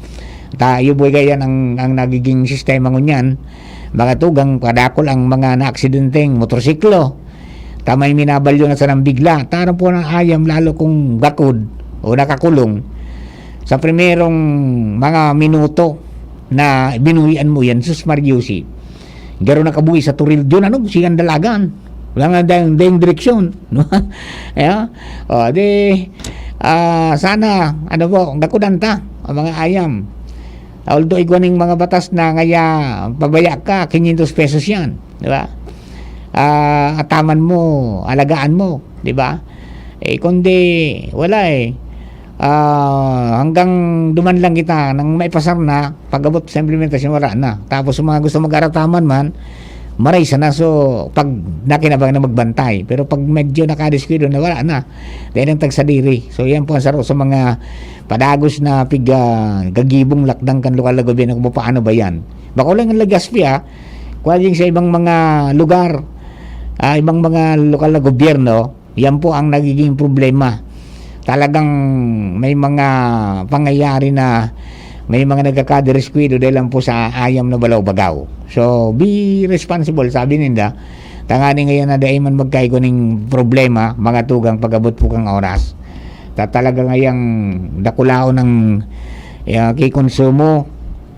Tayo boy ganyan ang nagiging sistema ngunyan, mga tugang kadakol ang mga na-aksidenteng motorsiklo. Tamay minabalyo na sa nang bigla. Tarang po ng ayam lalo kung bakod o nakakulong. Sa primerong mga minuto na binuhian mo yan, sus Mariusi. Garo nakabuhi sa turil dyan, siyan dalagan. Wala nga dahing direksyon. Sana, gakudan ta, ang mga ayam. Although iguaning mga batas na ngaya pabaya ka, 500 pesos yan. Di ba? Ataman mo, alagaan mo, di ba? Kundi wala hanggang duman lang kita nang maipasar na, pag-abot sa implementasyon wala na. Tapos mga gusto mag-arataman man, maray sana. So pag nakinabang na magbantay, pero pag medyo nakadiskwilo na, wala na, dahil ang tagsadiri. So yan po ang saro sa mga padagos na gagibong lakdang kan lokal na gobyerno kung paano ba yan. Bako lang ang Legazpi kuwaling sa ibang mga lugar, ibang mga lokal na gobyerno, yan po ang nagiging problema. Talagang may mga pangyayari na may mga nagkakadereskwado dahil lang po sa ayam na balaw-bagaw. So, be responsible, sabi ninda. Tangani ngayon na dahil man magkaigo ng problema, mga tugang pag-abot po kang oras. Talaga ngayang dakulao ng kikonsumo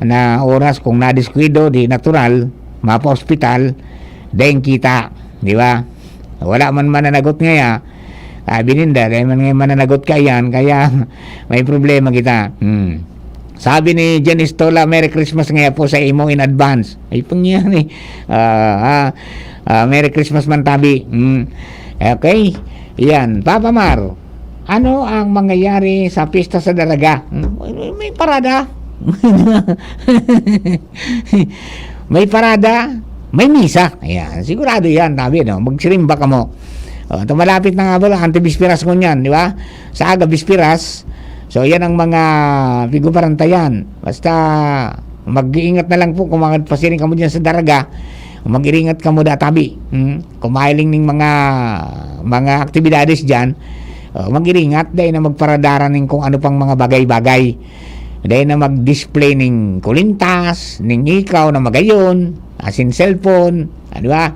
na oras kung nadiskwado, di natural, mapa-hospital, dahil kita. Di ba? Wala man mananagot ngaya. Bininda, dahil man ngayon mananagot ka yan, kaya may problema kita. Sabi ni Janice Tola, Merry Christmas ngayon po sa imo in advance. Ay pangyari. Merry Christmas man tabi. Okay. Yan. Papa Mar, ano ang mangyayari sa pista sa Dalaga? May parada. May parada. May misa. Ayan. Sigurado yan. Tabi, no? Magsirimba ka mo. Malapit na nga ba lang, anti-bispiras ko niyan, di ba? Sa aga, bispiras. So, yan ang mga piguparantayan. Basta, mag-iingat na lang po kung magpasiring ka mo dyan sa Daraga. Mag-iingat ka mo databi. Kumahiling ng mga aktibidades dyan, mag-iingat dahil na magparadaran ng kung ano pang mga bagay-bagay. Dahil na mag-display ng kulintas, ng ikaw na magayon, asin cellphone, di ba?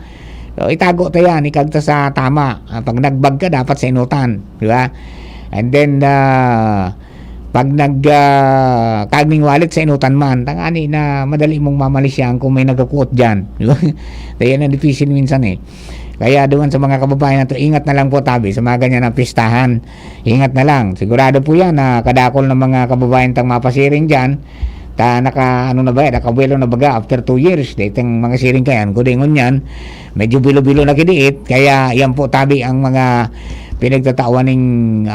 So, itago tayo yan, ikagta sa tama. Pag nagbag ka, dapat sa inutan. Di ba? And then, pag kagning wallet sa inutan man, tangani na madali mong mamalisyan kung may nagkakuot dyan. Di ba? Tayo na difficile minsan Kaya doon sa mga kababayan na to, ingat na lang po tabi sa mga ganyan na pistahan. Ingat na lang. Sigurado po yan na kadakol ng mga kababayan tang mapasiring dyan. Nakabuelo na baga after 2 years. Datang mga siring kayan, kudingon yan. Medyo bilo-bilo na kidiit. Kaya yan po tabi ang mga pinagtatawan ng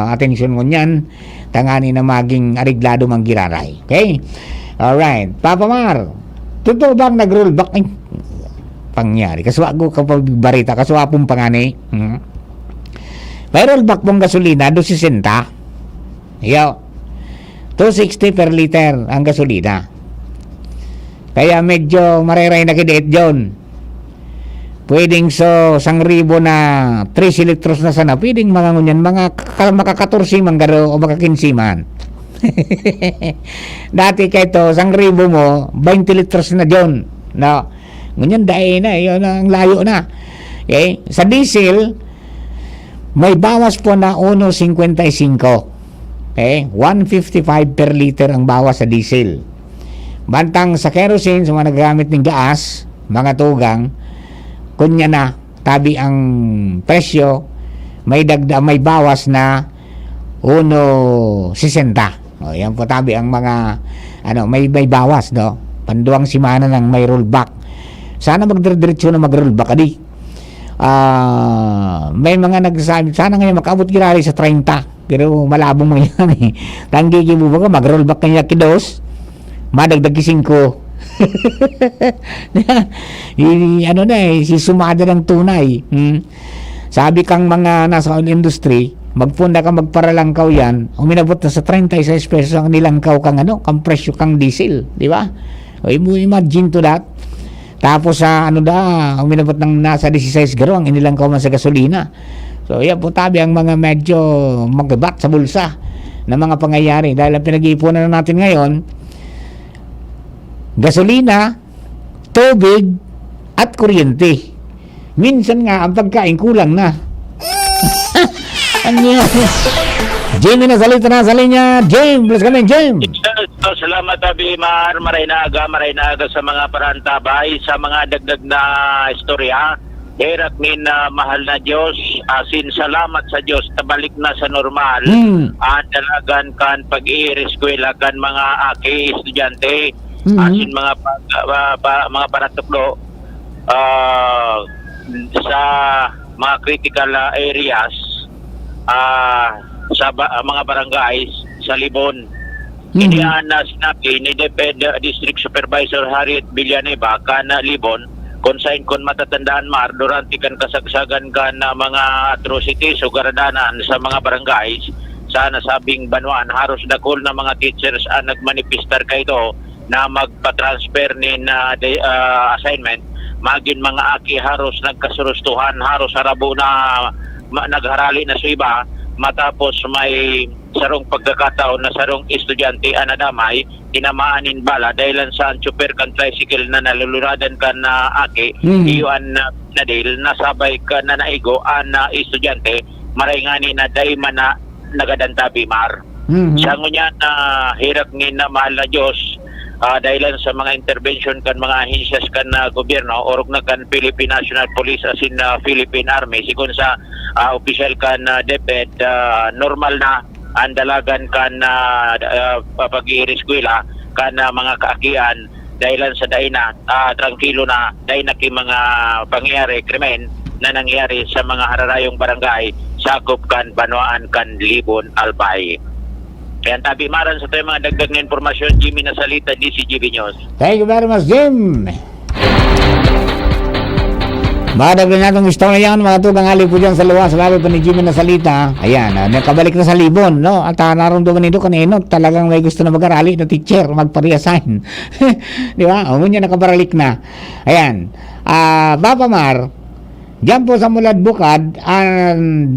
atensyon ngunyan. Tangani na maging ariglado mang giraray. Okay? Alright. Papa Mar, totoo bang nag-rollback? Ay, pangyari. Kaswa ko kapag barita. Kaswa pong pangani. May rollback pong gasolina, 260. Yo. 260 per liter ang gasolina. Kaya medyo mareray na kidiit dyan. Pwedeng 1,000 na 13 litros na sana. Pwedeng mga ngunyan, makaka-14 man garo o makaka-15 man. Dati kay to 1,000 mo, 20 litros na dyan. No. Ngunyan, dahil na. Yun ang layo na. Okay? Sa diesel, may bawas po na 1.55. Okay, 155 per liter ang bawas sa diesel. Bantang sa kerosene, sa mga nagagamit ng gas, mga tugang, kunya na, tabi ang presyo, may bawas na 1.60. O, yan po tabi ang mga, may bawas, no? Panduang simana ng may rollback. Sana magdiretso na mag-rollback, adi. May mga nagsasabi, sana ngayon makaabot girari sa 30. Pero malabong mo yan Tanggi mo ba ka, mag-rollback kanya kidos, madagdag 5. Si sumada ng tunay. Sabi kang mga nasa oil industry, magpunda ka, magparalangkaw yan, uminabot na sa 36 pesos ang nilangkaw kang kang presyo kang diesel, di ba? O imagine to that. Tapos sa uminabot ng nasa 16 garo ang inilang kauman sa gasolina. So yan po tabi ang mga medyo magbat sa bulsa na mga pangyayari. Dahil ang pinag-iipunan na natin ngayon, gasolina, tubig, at kuryente. Minsan nga ang pagkain kulang na. Ano yan? Jamie na salita na sa linya. James, let's come in, James. Salamat Abi maray na aga sa mga parantabay, sa mga dagdag na istorya. Herak min mahal na Diyos, asin salamat sa Diyos, tabalik na sa normal. Dalagan kan pag-i-eskwela kan mga aki estudyante, asin mga mga paratuklo sa mga critical areas sa mga barangays sa Libon. Inian na sinabi ni District Supervisor Harriet Villanueva kana Libon kung saan kung matatandaan durante kan kasagsagan ka na mga atrocities o garadanan sa mga barangays sa nasabing banwaan haros dakol na mga teachers ang nagmanipistar kayo na magpa-transfer ni assignment magin mga aki haros nagkasurustuhan haros harabo na nagharali na sa iba matapos may sarong pagkakataon na sarong estudyante anadamay tinamaanin bala dahilan sa super kan tricycle na naluluradan ka na aki iyon na dahil nasabay ka na naigo na estudyante marayngani na dayman na nagadantabi mar siya ngunya na hirap ni na mahal na Diyos dahilan sa mga intervention kan mga ahensyas kan na gobyerno orog na kan Philippine National Police asin Philippine Army sigon sa official kan DepEd normal na ang dalagan kan pag-iireskwela kan mga kaakian dahilan sa daina tranquilo na daina ki mga pangyayari krimen na nangyari sa mga hararayong barangay sakop kan Banwaan kan Libon Albay. Kaya tabi maran sa tayo mga dagdag na informasyon, Jimmy Nasalita, DCGB News. Thank you very much, Jim. Madagdag na itong istorya yan, mga tugang ali po dyan sa luwas, sabi pa ni Jimmy Nasalita. Ayan, nakabalik na sa Libon, no? At naramdaman nito kanino, talagang may gusto na mag-arali na teacher, magpa-reassign. Di ba? O, niya nakabaralik na. Ayan, Papa Mar, dyan po sa Mulad Bukad,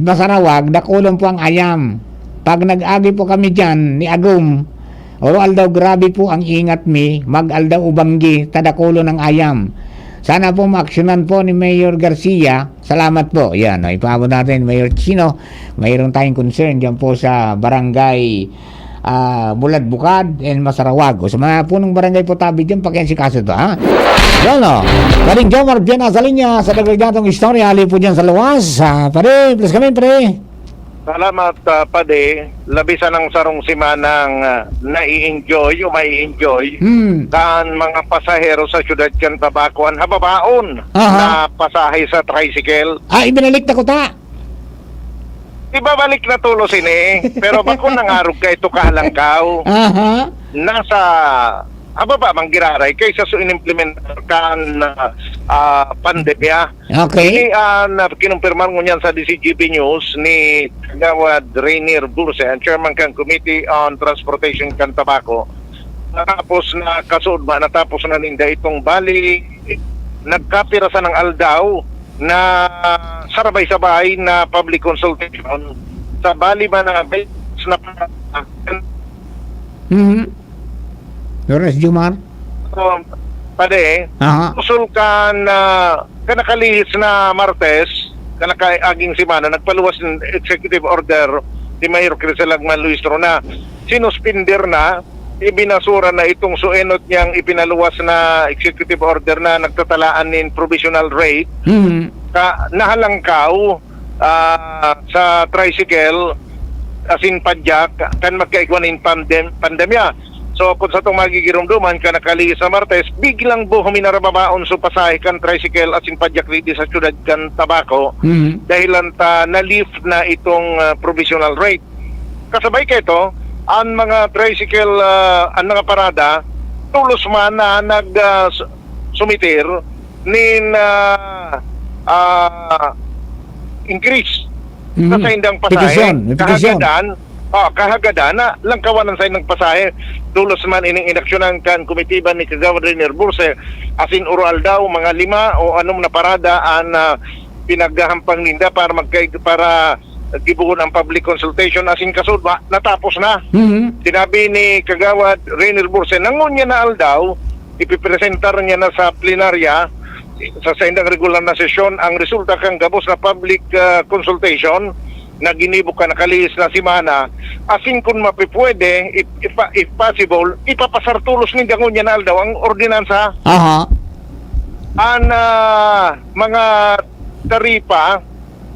Masarawag, dakulong po ang ayam. Pag nag-agi po kami dyan ni Agum, oral daw grabe po ang ingat mi, mag-aldaw ubanggi, tadakulo ng ayam. Sana po maaksyonan po ni Mayor Garcia. Salamat po. Yan, ipaabot natin Mayor Chino. Mayroon tayong concern dyan po sa barangay Mulad Bukad and Masarawag. O sa mga punong barangay po tabi dyan, pakiansikaso to, ha? Yan, o. Paring Jomar dyan sa linya sa dagdagatong istorya. Ali po dyan sa luwas. Pare, please kami, pare. Salamat, Pade. Labisan ng sarong simanang nai-enjoy o mai-enjoy kan mga pasahero sa syudad kan Tabacoan hababaon na pasahe sa tricycle. Ibinalik na ko ta. Ibabalik na tulos ini. Pero bako nangarog ka ito kahalangkaw. Nasa ababa manggiraray kaysa sa inimplement kan pandemya. Okay. Ini kinumpirman ko niyan sa DCGB News ni Gawad Rainier Burse, ang chairman kan Committee on Transportation kan Tabaco. Natapos na kasudma, natapos na ninda itong bali, nagkapirasan ng aldaw na sarabay-sabay na public consultation sa bali ba na Lorenz Jumar? Pade, usul ka na kanakalihis na Martes, kanakaaging simana, nagpaluwas ng executive order ni Mayor Crisel Agman Luistro na sinuspindir na, ibinasura na itong suenot niyang ipinaluwas na executive order na nagtatalaan ng provisional rate, nahalangkaw sa tricycle, asin padyak, kan magkaigwanin pandemya. So kung sa itong magigirumduman ka nakali sa Martes, biglang buho minarababaon so pasahe kan tricycle at sinpadyak ridi sa syudad kan Tabaco dahilan ta na-lift na itong provisional rate. Kasabay ka ito, ang mga tricycle, ang mga parada, tulos man na nag-sumitir nin increase sa indang pasahe. Kahagadan, kahagada na langkawanan sa ng pasahe tulos man ining inaksyonan kan komitiba ni Kagawad Rainer Burse asin oral daw mga 5 o anong na parada an pinaghahampang ninda para gibuhon ang public consultation asin kasud natapos na. Sinabi ni Kagawad Rainer Burse nangunya na aldaw ipipresentar niya na sa plenarya sa indang regular na sesyon ang resulta kang gabos na public consultation na ginibok ka nakalihis na simana asin kung mapipwede if possible ipapasar tulos ni gangunya na aldaw ang ordinansa an mga taripa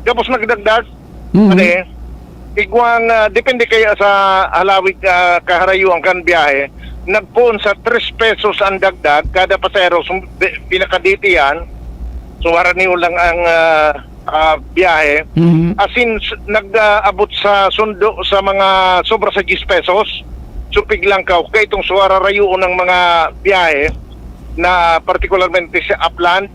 gabos nagdagdag igwang depende kaya sa halawig kaharayuan kan biyahe nagpuon sa 3 pesos ang dagdag kada pasero pinakaditian suwara niyo lang ang biyahe asin nag-abot sa sundo sa mga sobra sa 10 pesos supig lang ka kay itong suwara rayuon ng mga biyahe na particularmente sa upland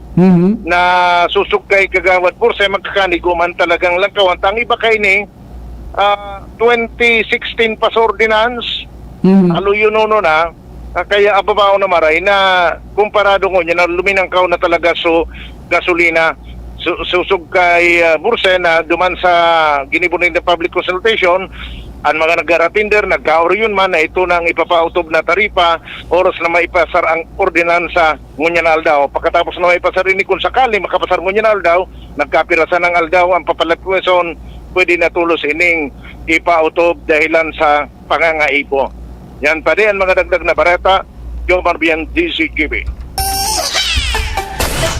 na susukay Kagawad Burse magkakaniguman talagang langkawan tang iba kay ni 2016 pas ordinance aluyonono na kaya ababao na maray na kumparado ko niya na luminangkaw na talaga gasolina susug kay Burse na duman sa ginibunin na public consultation ang mga nag-aratinder nagkaoryon man na ito nang ipapautob na taripa oras na maipasar ang ordinansa ngunya na aldaw pagkatapos na maipasar rin kung sakali makapasar ngunya na aldaw nagkapirasan ng aldaw ang papalagpweson pwede na tulos ining ipautob dahilan sa pangangaipo. Yan pa rin ang mga dagdag na bareta. Jomar Bian, DCQB.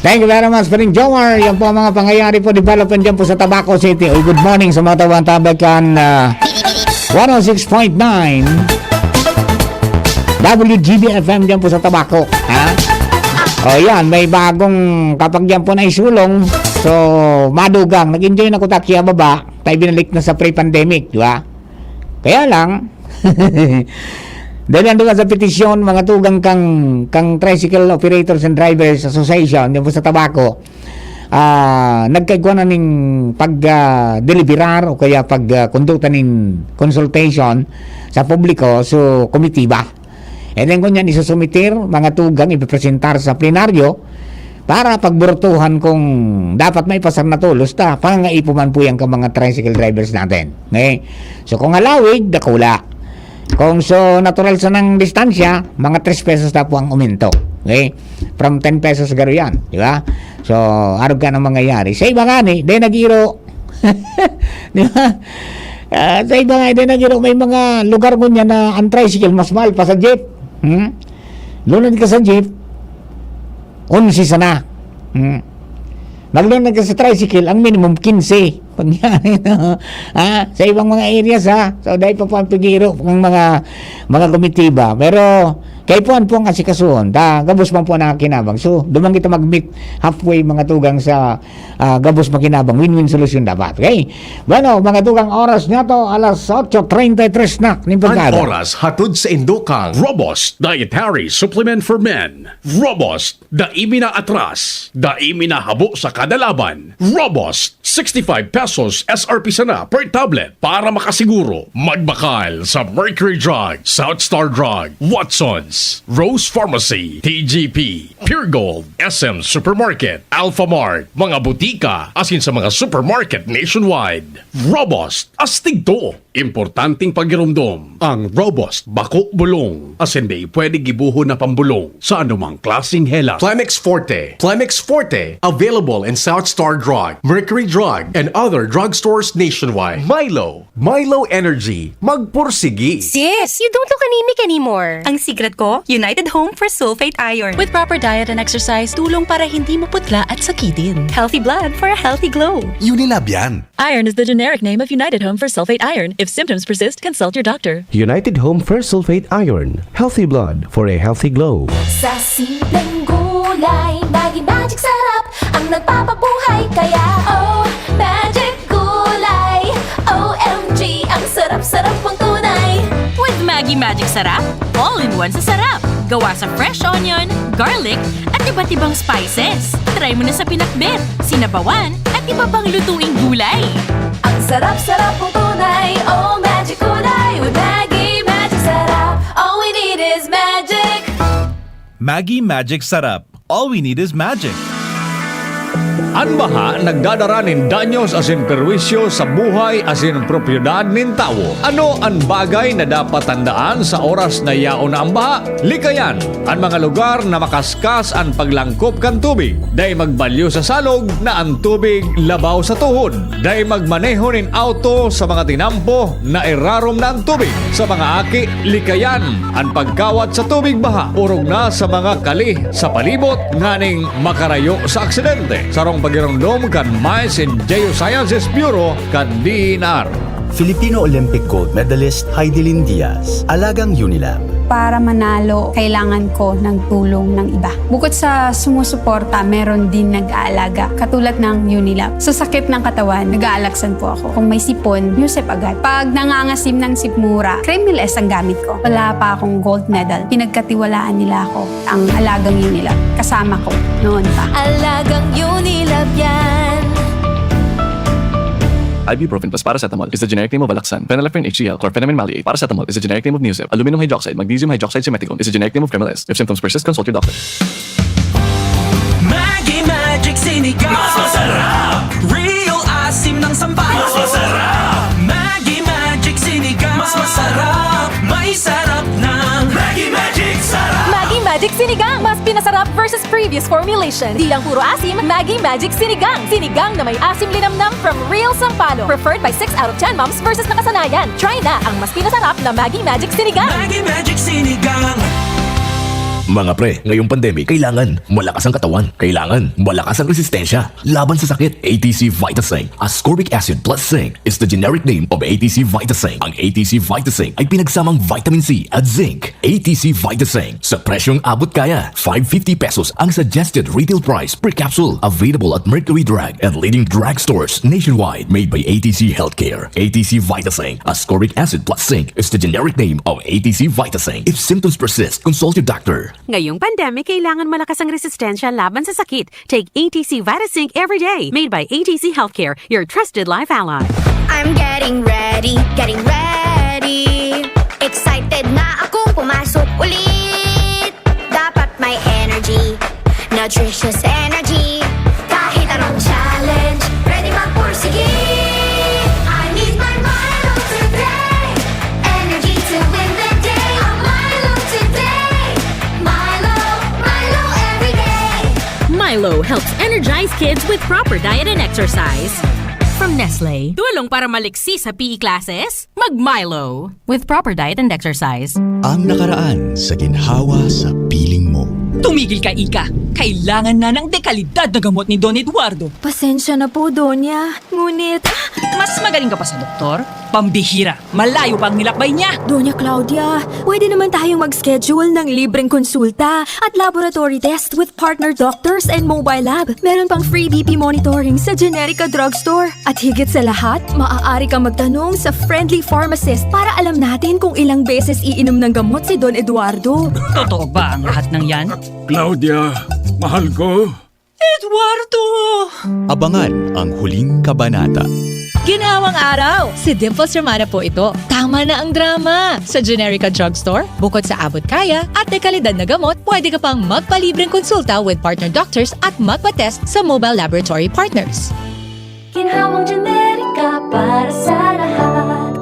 Thank you very much, Paring Jomar. Yan po ang mga pangyayari po development dyan po sa Tabaco City. Good morning sa mga tawang tabakan 106.9 WGB-FM dyan po sa Tabaco. Yan, may bagong kapag dyan po na isulong. So, madugang. Nag-enjoy na ko takya baba. Tayo binalik na sa pre-pandemic, di ba? Kaya lang, dahil nandun sa petisyon, mga tugang kang Tricycle Operators and Drivers Association, yung po sa Tabaco, nagkaigwa na ning pag-deliberar o kaya pag-conducta ning consultation sa publiko so komitiba. And then kung yan isusumitir, mga tugang ipipresentar sa plenaryo para pagburtuhan kung dapat may pasar na tulos ta, pangangaipuman po yan ka mga tricycle drivers natin. Okay? So kung halawig, dakula. Kung so natural sa ng distansya, mga 3 pesos na po ang uminto. Okay? From 10 pesos garo yan. Di ba? So, arog ka ng mangyayari. Sa iba nga ni, dahil nag-iro. Di ba? Sa iba nga, dahil nag-iro, may mga lugar mo niya na ang tricycle mas mahal pa sa jeep. Lunod ka sa jeep, 11 sana. Naglunod ka sa tricycle, ang minimum 15. Pangyari na. Sa ibang mga areas so dahil pa po ang pigiro ng mga komitiba. Pero kay po ang asikasuhon, gabos man po nakakinabang. So dumang kita mag-meet halfway mga tugang sa gabos makinabang. Win-win solution dapat. Okay? Bueno, mga tugang oras niya to, alas 8:33 na. Ang oras hatod sa Indokang Robust Dietary Supplement for Men. Robust, daimi na atras, daimi na habo sa kada laban. Robust, 65 pesos SRP sana per tablet para makasiguro. Magbakal sa Mercury Drug, South Star Drug, Watsons, Rose Pharmacy, TGP, Pure Gold, SM Supermarket, Alpha Mart, mga butika, asin sa mga supermarket nationwide. Robust, astig to. Importanteng pagirumdom. Ang Robust Bako Bulong. Asin di pwede gibuho na pambulong sa anumang klaseng hela. Plemix Forte. Plemix Forte. Available in South Star Drug, Mercury Drug, and other drugstores nationwide. Milo. Milo Energy. Magpursigi. Sis, you don't look anemic anymore. Ang secret ko, United Home for Sulfate Iron. With proper diet and exercise, tulong para hindi maputla at sakitin. Healthy blood for a healthy glow. Unilab yan. Iron is the generic name of United Home for Sulfate Iron. If symptoms persist, consult your doctor. United Home First Sulfate Iron. Healthy blood for a healthy glow. Sa simpleng gulay, Magic Sarap ang nagpapabuhay. Kaya Magic Gulay, OMG, ang sarap-sarap ng tunay. With Magic Sarap, all-in-one sa sarap. Gawa sa fresh onion, garlic, at iba't ibang spices. Try mo na sa pinakbet, sinabawan, at iba pang lutuing gulay. Ang sarap-sarap ng tunay, Magic Gulay. Maggie Magic Sarap. All we need is magic. Ang baha nagdadara nin danyos asin perwisyo sa buhay asin propiedad nin tao. Ano ang bagay na dapat tandaan sa oras na yaon na ang baha? Likayan ang mga lugar na makaskas ang paglangkop kan tubig. Day magbalyo sa salog na ang tubig labaw sa tuhod. Day magmaneho nin auto sa mga tinampo na irarom na ang tubig. Sa mga aki, likayan ang pagkawat sa tubig baha. Urog na sa mga kali sa palibot nganing makarayo sa aksidente. Sarong pagirondom kan Mines and Geosciences Bureau kan DNR. Filipino Olympic gold medalist Heidelin Diaz, alagang Unilab. Para manalo, kailangan ko ng tulong ng iba. Bukod sa sumusuporta, meron din nag-aalaga, katulad ng Unilab. Sa sakit ng katawan, nag-aalaksan po ako. Kung may sipon, Yusep agad. Pag nangangasim ng sipmura, Kremil S ang gamit ko. Wala pa akong gold medal. Pinagkatiwalaan nila ako. Ang alagang Unilab. Kasama ko noon pa. Alagang Unilab yan. Ibuprofen plus paracetamol is the generic name of Alaxan. Phenylephrine HCl, chlorpheniramine maleate. Paracetamol is the generic name of Neosep. Aluminum hydroxide, magnesium hydroxide simeticone is the generic name of Kremil S. If symptoms persist, consult your doctor. Maggie Magic Sinigang, mas masarap. Real asim ng sampal, mas masarap. Maggie Magic Sinigang, mas masarap. May sarap ng Maggie Magic Sarap. Maggie Magic Sinigang, mas pinasarap versus previous formulation. Di lang puro asim, Maggie Magic Sinigang. Sinigang na may asim linamnam from Real Sampalo. Preferred by 6 out of 10 moms versus nakasanayan. Try na ang mas pinasarap na Maggie Magic Sinigang. Maggie Magic Sinigang. Mga pre, ngayong pandemic, kailangan malakas ang katawan. Kailangan malakas ang resistensya laban sa sakit. ATC Vitasync, ascorbic acid plus zinc is the generic name of ATC Vitasync. Ang ATC Vitasync ay pinagsamang vitamin C at zinc. ATC Vitasync, sa presyong abot kaya, 550 pesos ang suggested retail price per capsule. Available at Mercury Drug and leading drugstores nationwide. Made by ATC Healthcare. ATC Vitasync, ascorbic acid plus zinc is the generic name of ATC Vitasync. If symptoms persist, consult your doctor. Ngayong pandemic, kailangan malakas ang resistensya laban sa sakit. Take ATC Vitasync every day. Made by ATC Healthcare, your trusted life ally. I'm getting ready. Excited na akong pumasok ulit. Dapat may energy, nutritious energy. Kahit anong challenge, ready magpursige. I need my Milo today. Energy to win the day. I'm Milo today. Milo every day. Milo helps energize kids with proper diet and exercise. From Nestle, tulong para maliksi sa PE classes? Mag-Milo! With proper diet and exercise. Ang nakaraan sa ginhawa sa piling mo. Tumigil ka, Ika. Kailangan na ng dekalidad na gamot ni Don Eduardo. Pasensya na po, Donya. Ngunit, Mas magaling ka pa sa doktor? Pambihira. Malayo pa ang nilakbay niya. Donya Claudia, pwede naman tayong mag-schedule ng libreng konsulta at laboratory test with partner doctors and mobile lab. Meron pang free BP monitoring sa Generica Drugstore. At higit sa lahat, maaari kang magtanong sa friendly pharmacist para alam natin kung ilang beses iinom ng gamot si Don Eduardo. Totoo ba ang lahat ng yan? Claudia, mahal ko. Eduardo! Abangan ang huling kabanata. Ginhawang araw! Si Dimples Romana po ito. Tama na ang drama! Sa Generica Drugstore, bukod sa abot kaya at dekalidad na gamot, pwede ka pang magpalibreng konsulta with partner doctors at magpa-test sa mobile laboratory partners. Ginhawang Generica para sa lahat.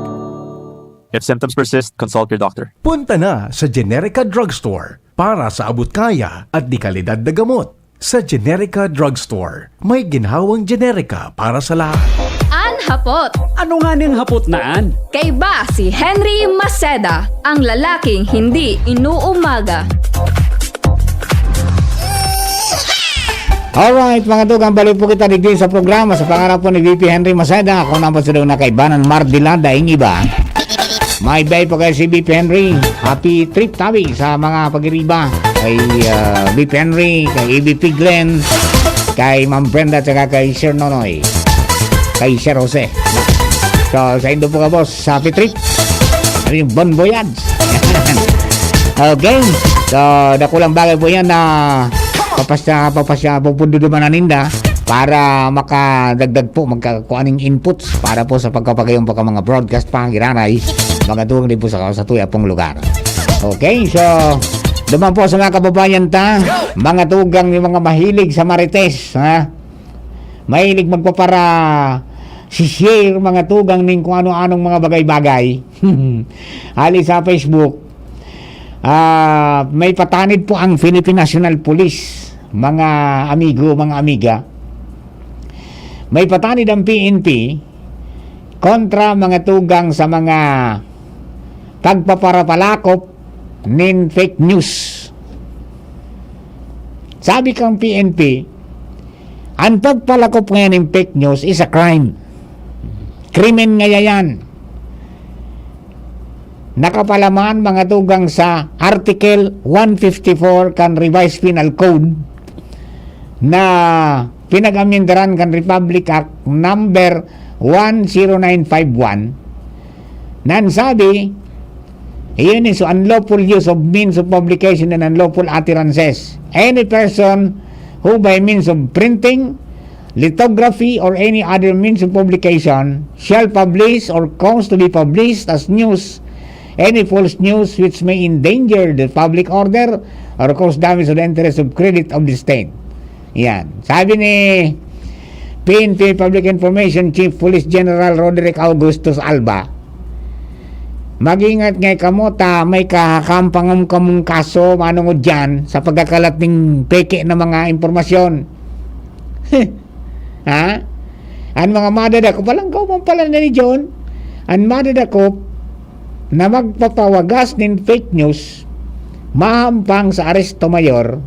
If symptoms persist, consult your doctor. Punta na sa Generica Drugstore para sa abot kaya at dekalidad na gamot. Sa Generica Drugstore, may ginhawang Generica para sa lahat. Hapot. Ano nga ning hapot naan? Kay ba si Henry Maceda, ang lalaking hindi inuumaga. Alright, mga tugang, balik po kita digdi sa programa sa pangarap po ni VP Henry Maceda. Ako naman sa doon na kaibanan Mardila, daing iba. May bay po kay si VP Henry. Happy trip tabi sa mga pag-iriba. Kay VP Henry, kay EVP Glenn, kay Ma'am Brenda, at kay Sir Nonoy. Kay Sir Jose. So, sa indo po ka, boss. Happy trip. Ano yung bon voyage? Okay. So, dakulang bagay po yan na papasya pupundo naman naninda para makadagdag po magkakuaning inputs para po sa pagkapagayong pa mga broadcast pangiraray mga tuwang din po sa tuya pong lugar. Okay. So, Duman po sa mga kababayan ta, mga tugang yung mga mahilig sa marites, ha? Mahilig magpapara share mga tugang ning kung ano-anong mga bagay-bagay. Hali sa Facebook, may patanid po ang Philippine National Police, mga amigo, mga amiga. May patanid ang PNP kontra mga tugang sa mga pagpaparapalakop nin fake news. Sabi kang PNP, ang pagpalakop ngayon ng fake news is a crime. Krimen nga yan. Nakapalaman mga tugang sa Article 154 kan Revised Penal Code na pinag-amyendaran kan Republic Act number 10951 nan sabi iyon is unlawful use of means of publication and unlawful utterances. Any person who by means of printing, lithography, or any other means of publication shall publish or cause to be published as news any false news which may endanger the public order or cause damage to the interest of credit of the state. Yan. Sabi ni PNP Public Information Chief Police General Roderick Augustus Alba, mag-ingat ngay kamo ta may kakampangam kamong kaso manungod dyan sa pagkakalat ng peke na mga impormasyon. Ha? Ang mga madadakop, palang kauman pala na ni John, ang madadakop na magpapawagas ng fake news mahampang sa aresto mayor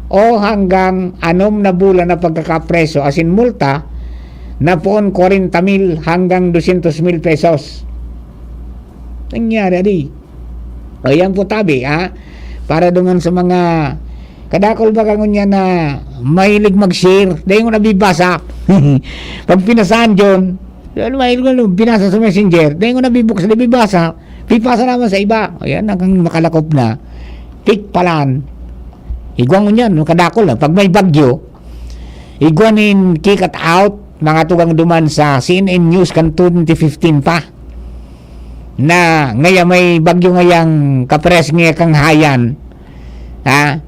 o hanggang 6 na bulan na pagkakapreso as in multa na poon 40,000 hanggang 200,000 pesos. Nangyari di. O yan po tabi, ha? Para dungan sa mga kadakol ba kangon niya na mahilig mag-share, dahil mo nabibasa. Pag pinasaan John, binasa sa messenger, dahil mo nabibuksa, nabibasa, pipasa naman sa iba. O yan, hanggang makalakop na. Tikpalan. Igwang mo yan, kadakol lang. Pag may bagyo, igwanin kick out, mga tugang duman sa CNN News kan 2015 pa. Na ngaya may bagyo ngayang kapres nga kang hayan. Ha?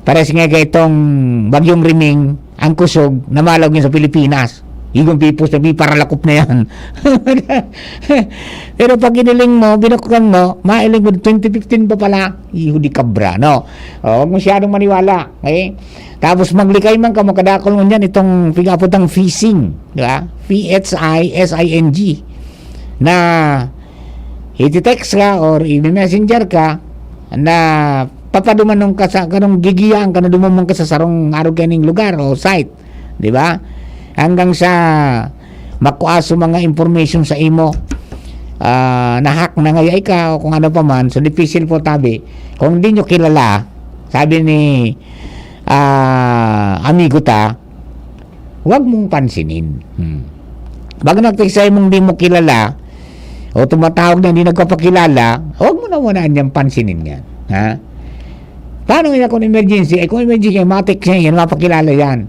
Pares nga itong bagyong riming ang kusog na malawin sa Pilipinas. Igong pipos na paralakop na yan. Pero pag iniling mo, binukran mo, mailing mo 2015 pa pala, ihudi kabra, no? O, huwag masyadong maniwala. Okay? Tapos maglikay man ka, makadakol mo yan itong pigapotang phishing, di ba? P-H-I-S-I-N-G na iti-text ka or i-messenger ka na papadumanong ka sa kanong gigiyaan ka na dumamang ka sa sarong araw kaning lugar o site, di ba? Hanggang sa makuaso mga information sa imo, na-hack na ngayay ka o kung ano pa man, so difficile po tabi. Kung hindi nyo kilala, sabi ni amigo ta, huwag mong pansinin. Bago nagtext sa'yo mong di mo kilala o tumatawag na hindi nagpapakilala, huwag mo na muna niyang pansinin yan. Ha? Paano nga kung emergency? Kung emergency, matik siya yan, mapakilala yan.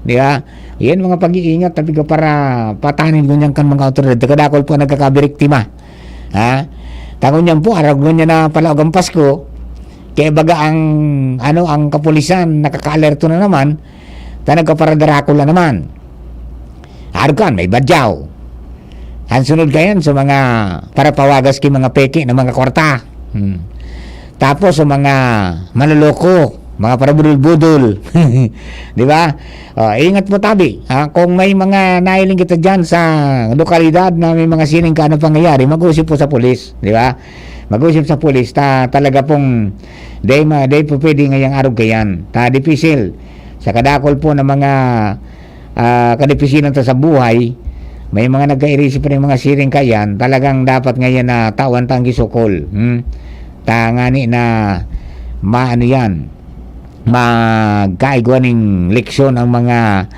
Di ba? Yan mga pag-iingat, tapi ka para patanin ko niyan kan mga otoridad. Kadakol po nagkakabiriktima. Ha? Tangon niyan po, arag niya na pala ang Pasko, kaya baga ang kapulisan, nakaka-alerto na naman, ta nagkaparadarakula naman. Argan, may badyaw. Ang sunod kayan sa mga para pawagas ki mga peke na mga kwarta. Tapos sa mga manloloko, mga parabudol-budol. Di ba? Ingat mo tabi. Kung may mga nailing kita dyan sa lokalidad na may mga sining ka na pangyayari, mag-usip po sa pulis. Di ba? Mag-usip sa pulis. Talaga pong day po pwede ngayang araw kayan. Difficile. Sa kadakol po ng mga kadipisilan ta sa buhay, may mga nagka-irisip pa ng mga siring kayan, talagang dapat ngayon na tawan tang gisukol. Tangani na maano yan, magkaigwa ng leksyon ang mga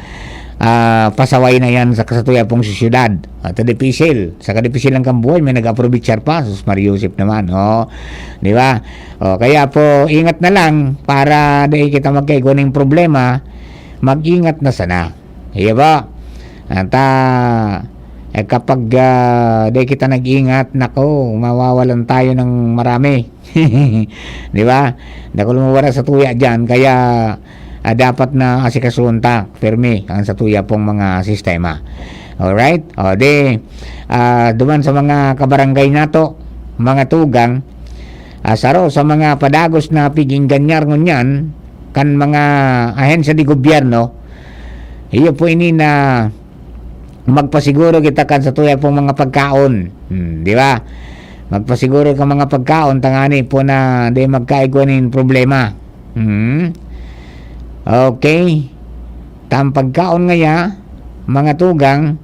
pasaway na yan sa kasatuya pong syudad at difficile. Sa kadipisil ng kambuhay may nag-approbichar pa, sus Mariusip naman, di ba? Kaya po ingat na lang para dahil kita magkaigwa ng problema, mag-ingat na sana. Iya ba? At kapag di kita nag-ingat, nako, mawawalan tayo ng marami. Di ba? Naku, lumawara sa tuya dyan, kaya dapat na asikasunta, firme, ang sa tuya pong mga sistema. Alright? O, duman sa mga kabarangay nato, mga tugang, saro sa mga padagos na piginganyar ngunyan, kan mga ahensya di gobyerno, iyo po ini na magpasiguro kita kan sa tuya pong mga pagkaon, di ba? Magpasiguro ka mga pagkaon tangani po na di magkaiguanin problema. Okay, tam pagkaon ngaya mga tugang,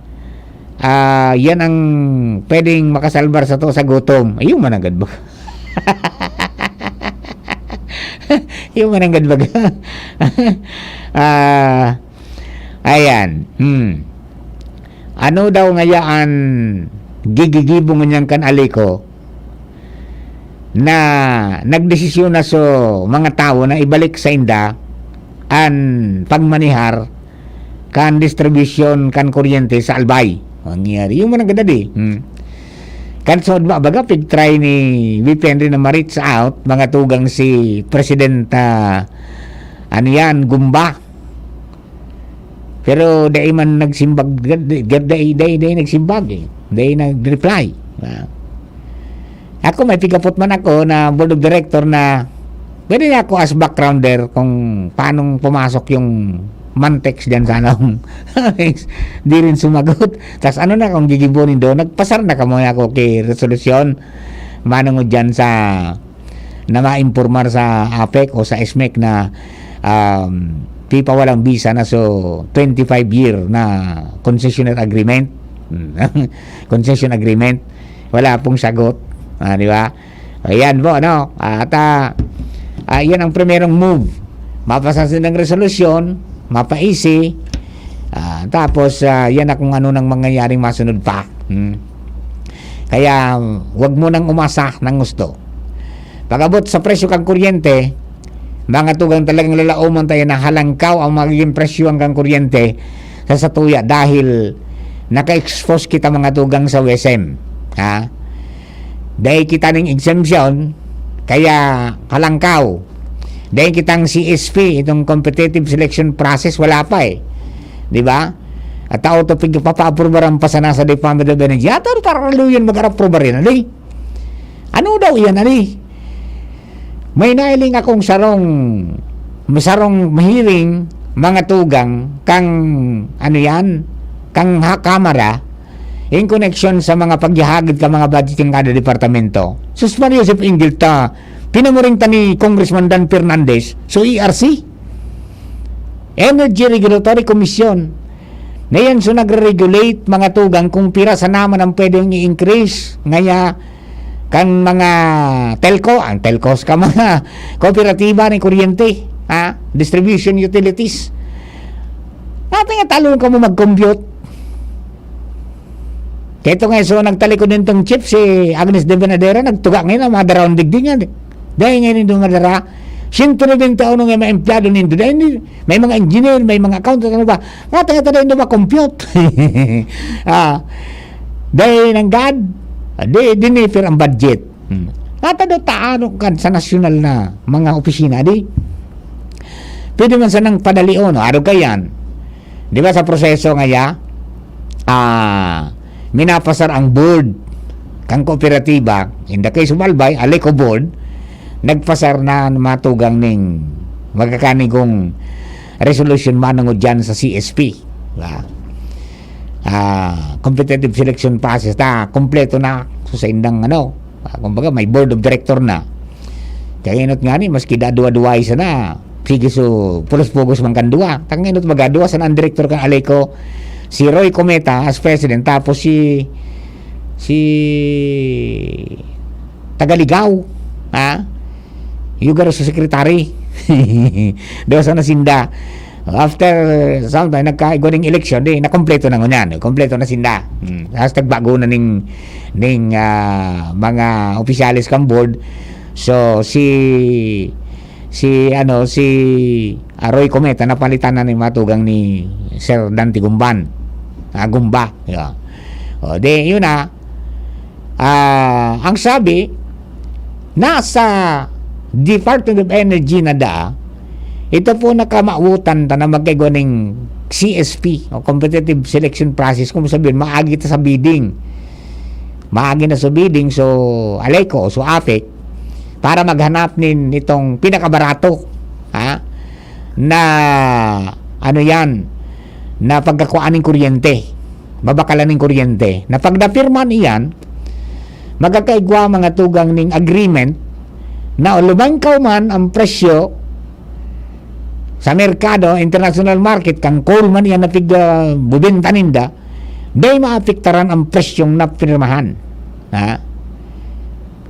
yan ang pwedeng makasalbar sa to sa gutom. Ayun managad ba? Yung managad ba? Ayan. Ano daw ngayaan gigigibong niyang kan aliko na nagdesisyon na so mga tao na ibalik sa inda an pagmanihar kan distribution kan kuryente sa albay. Ang nangyari yung manang gadadi. Kan so baga pig-try ni VP Henry na ma-reach out mga tugang si President ano yan, Gumba. Pero dahil man nagsimbag, dahil nagsimbag dahil nag-reply. Ako may pigapot man ako na board of director na pwede na ako as backgrounder kung paanong pumasok yung mantex dyan sana. Di rin sumagot. Tapos ano na kung gigibunin doon, nagpasar na ka muna ako kay resolusyon manong dyan sa na ma-informar sa APEC o sa SMEC na pipa walang visa na so 25-year na concessionaire agreement. Concession agreement, wala pong sagot, di ba? Ayan po, no? At yan ang primerong move, mapasasin ng resolusyon, mapaisi, tapos yan na kung ano nang mangyayaring masunod pa. Kaya wag mo nang umasa ng gusto. Pagabot sa presyo kang kuryente, mga tugang talagang lalauman tayo na halangkaw ang magiging presyo kang kuryente sa satuya dahil naka-expose kita mga tugang sa WSM. Dahil kita ng exemption, kaya halangkaw. Dahil kitang CSP, itong competitive selection process, wala pa di ba? At auto pagpapa-approval ang pasana sa Department of Energy. Ato, taralo yun mag-approval rin, ano daw yan, May nailing akong sarong mahiring mga tugang kang kang kamera in connection sa mga pagyahagid ka mga budgeting kada departamento. Susman Joseph Ingilta, pinamuring ta ni Congressman Dan Fernandez, so ERC, Energy Regulatory Commission, na yan so nagre-regulate mga tugang kung pira sa naman ang pwedeng i-increase ngaya kan mga telco, ang telcos ka mga kooperatiba ng kuryente, distribution utilities. Natin nga talon ka mo mag-compute. Kaya ito nga so nagtalikod din itong chip si Agnes de Benadera, nagtuga ngayon na madaraon digding yan. Dahil ngayon yung madara 120 taon nga may empleyado nindo. Dahil may mga engineer, may mga accountant, ano ba? Natin nga tayo na ma-compute. Dahil ng God, dinifir ang budget. Natado taano kan sa nasyonal na mga opisina, pwede man sa nang padalion, araw kayan. Di ba sa proseso ngaya, minapasar ang board kang kooperatiba, in the case of Albay, Aleco board, nagpasar na matugang ning magkakanigong resolution manungod dyan sa CSP. Competitive selection process na kompleto na so sa indang kumbaga may board of director na kaya inot nga ni maski dua-duay sana sige so pulos-pugos man kan dua tanginot magadua sa ang director kang Aleco si Roy Cometa as president tapos si Tagaligaw Yugaro sa secretary daw sa nasinda. After some time nagkaiguning election nakompleto na ngunyan, kompleto na sinda. Hashtag bago na ning mga opisyalis kang board. So si Roy Cometa napalitan na ni matugang ni Sir Dante Gumban. Gumba. Yeah. O, di, yun na. Ang sabi, nasa Department of Energy na ito po nakamautan na magkaganing CSP o Competitive Selection Process, kung sabihin maagi ta sa bidding, so Aleco, so APEC, para maghanap nitong pinakabarato na ano yan, na pagkakuan ng kuryente, babakalan ng kuryente, na pag napirman iyan, magkakaigwa mga tugang ning agreement na lumangkaw man ang presyo sa merkado, international market, kang coal man yan na bubenta ninda, day maapektaran ang presyong napirmahan.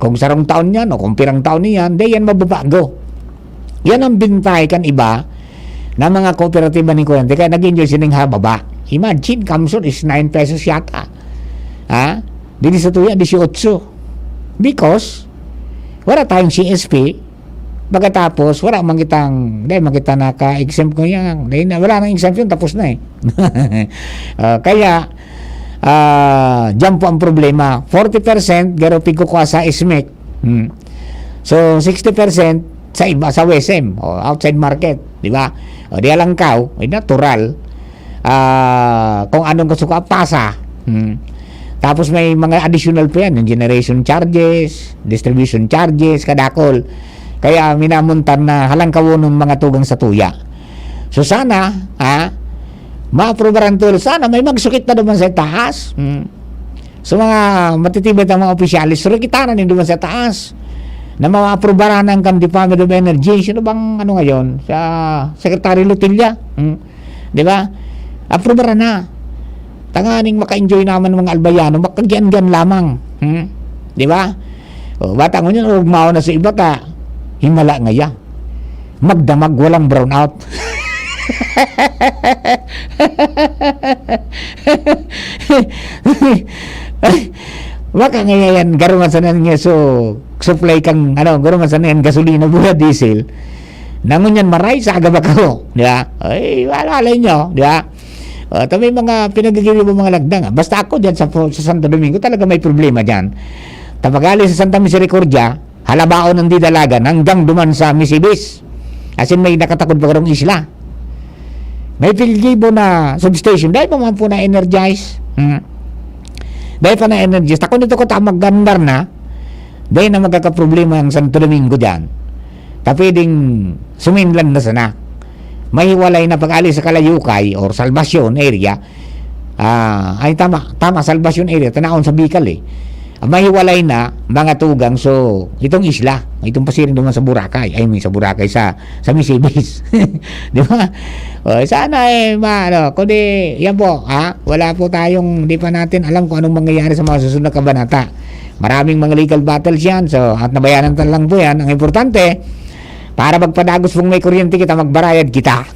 Kung sarong taon yan o kung pirang taon yan, day yan mababago. Yan ang bintay kan iba na mga kooperatiba ni kuryente, kaya nag-enjoy sining hababa. Imagine, Kamson is 9 pesos yata. Dili sa tuya, 18. Because wala tayong CSP. Pagkatapos, wala makitang naka-exempt ko yan. Wala nang exemption, tapos na eh. Kaya, dyan po ang problema. 40% garo pigkukuha sa SMEC. So, 60% sa iba, sa WSM, o outside market. Di ba? O, di alangkaw, natural. Kung anong kasuka, pasa. Tapos may mga additional pa yan, yung generation charges, distribution charges, kadakol. Kaya minamuntan na halangkawon ng mga tugang sa tuya. So sana, ma-aprobaran tuloy. Sana may magsukit na naman sa taas. So mga matitibay ng mga opisyalis, sukitanan din naman sa taas na ma-aprobaran ng Department of Energy. Sino bang ngayon? Sa Secretary Lutilla. Di ba? Aprobaran na. Tanganing maka-enjoy naman ng mga albayano, makagyan-gan lamang. Di ba? O, bata mo yun, umao na sa iba ka. Himala ngaya. Magdamag, walang brown out. Baka ngayon, garungan sa nga so supply kang, garungan sa nga gasolina, buha diesel. Nangon yan maray sa agabak ako. Di ba? Ay, wala nyo. Di ba? Ito may mga pinagigili mo mga lagdang. Basta ako dyan sa Santo Domingo, talaga may problema dyan. Tapagali sa Santa Misericordia, halabaon ng didalagan hanggang duman sa Misibis. As in, may nakatakod pa karong isla. May Pilgibo na substation. Dahil pa man po na-energize. Dahil pa na-energize. Ako nito ko tamag-gandar na. Dahil na magkakaproblema ang Santo Domingo dyan. Kapiding suminlan na sana. May hiwalay na pag-alis sa Kalayukay or Salvacion area. Ay tama, Salvacion area. Tanaon sa Bicol eh. Mahiwalay na mga tugang, so itong isla, itong pasiring naman sa Boracay, sa Boracay, sa Misibis. Di ba? Sana kundi yan po, wala po tayong, di pa natin alam kung anong mangyayari sa mga susunod na kabanata. Maraming mga legal battles yan, so at nabayanan lang po yan. Ang importante, para magpadagos kung may kuryente kita, magbarayad kita.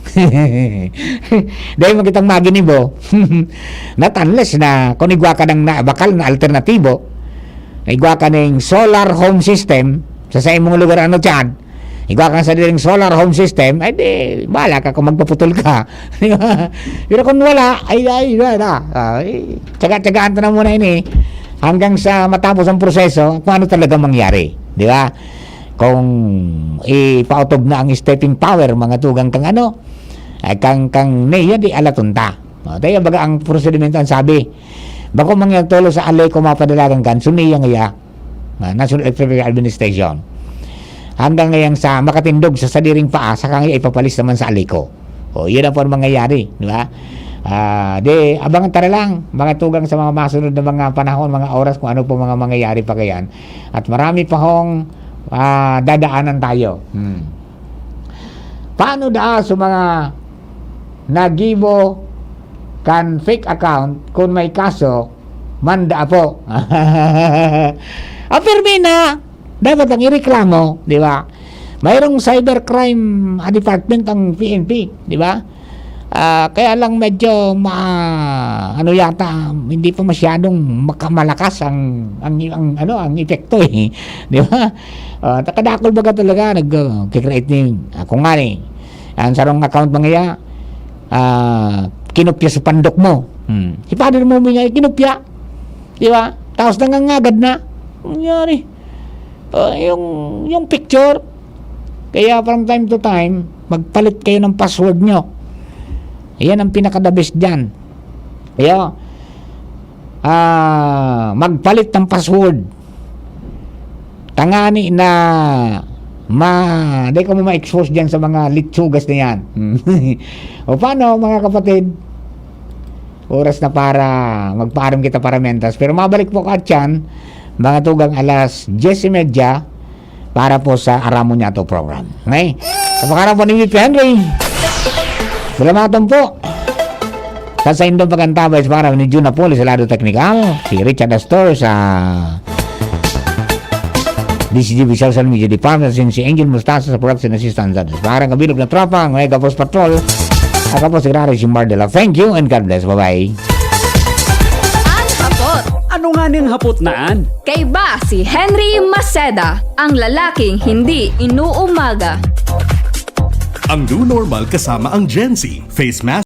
Dahil magkitang maginibo, not unless na kung igwa ka ng bakal na alternatibo, igwa ka ng solar home system sa imong lugar dyan, igwa ka sa diring solar home system, ay di, bahala ka kung magpaputol ka. Pero kung wala, tsaga-tsagaan na muna ini hanggang sa matapos ang proseso, kung ano talaga mangyari. Di ba? Kung ipautob na ang stepping power, mga tugang kang kang neya di alatunta. Tayo baga ang prosedimento ang sabi, bako mangyatolo sa alay ko mapadalagang kan, suniya ngaya, National Electric Administration. Hanggang ngayang sa makatindog sa sadiring paa, saka ngayon ipapalis naman sa alay ko. Yun ang po mangyayari, di ba? Di, abangan tara lang, mga tugang sa mga masunod na mga panahon, mga oras, kung ano po mga mangyayari pa kayan. At marami pa hong dadaanan tayo. Paano sa mga nagibo kan fake account kung may kaso manda po? Permi na dapat ang ireklamo, di ba? Mayroong cybercrime department ang PNP, di ba? Kaya lang medyo yata hindi pa masyadong malakas ang epekto eh, di ba? Takadakol baga talaga nag-create ni kung nga ni ang sarong account mga kinupya sa pandok mo. Paano mo kinupya? Di ba? Tapos nangangagad na. Nangyari. Yung picture. Kaya from time to time, magpalit kayo ng password nyo. Ayan ang pinaka-the best dyan. Kaya, magpalit ng password. Tangani na di ka mo ma-expose dyan sa mga litsugas na yan. O paano mga kapatid? Oras na para magpaaram kita para mentas. Pero mabalik po ka dyan, mga tugang alas 10:30 para po sa Aramo Nyato program. Okay? Sa pagkarang po ni VP Henry, salamatan po. Sa indong pagkantabay sa pagkarang ni June Napoli sa Lado Technical, si Richard Astor sa DCGB Social Media Department, si Angel Mustasa sa Production Assistance. Parang kabilog na tropa, ng Mega Post Patrol. Ako po si Rari Mardela. Thank you and God bless. Bye-bye. Ang hapot. Ano nga ning hapot naan? Kay ba si Henry Maceda, ang lalaking hindi inuumaga. Ang new normal kasama ang Gen Z. Face mask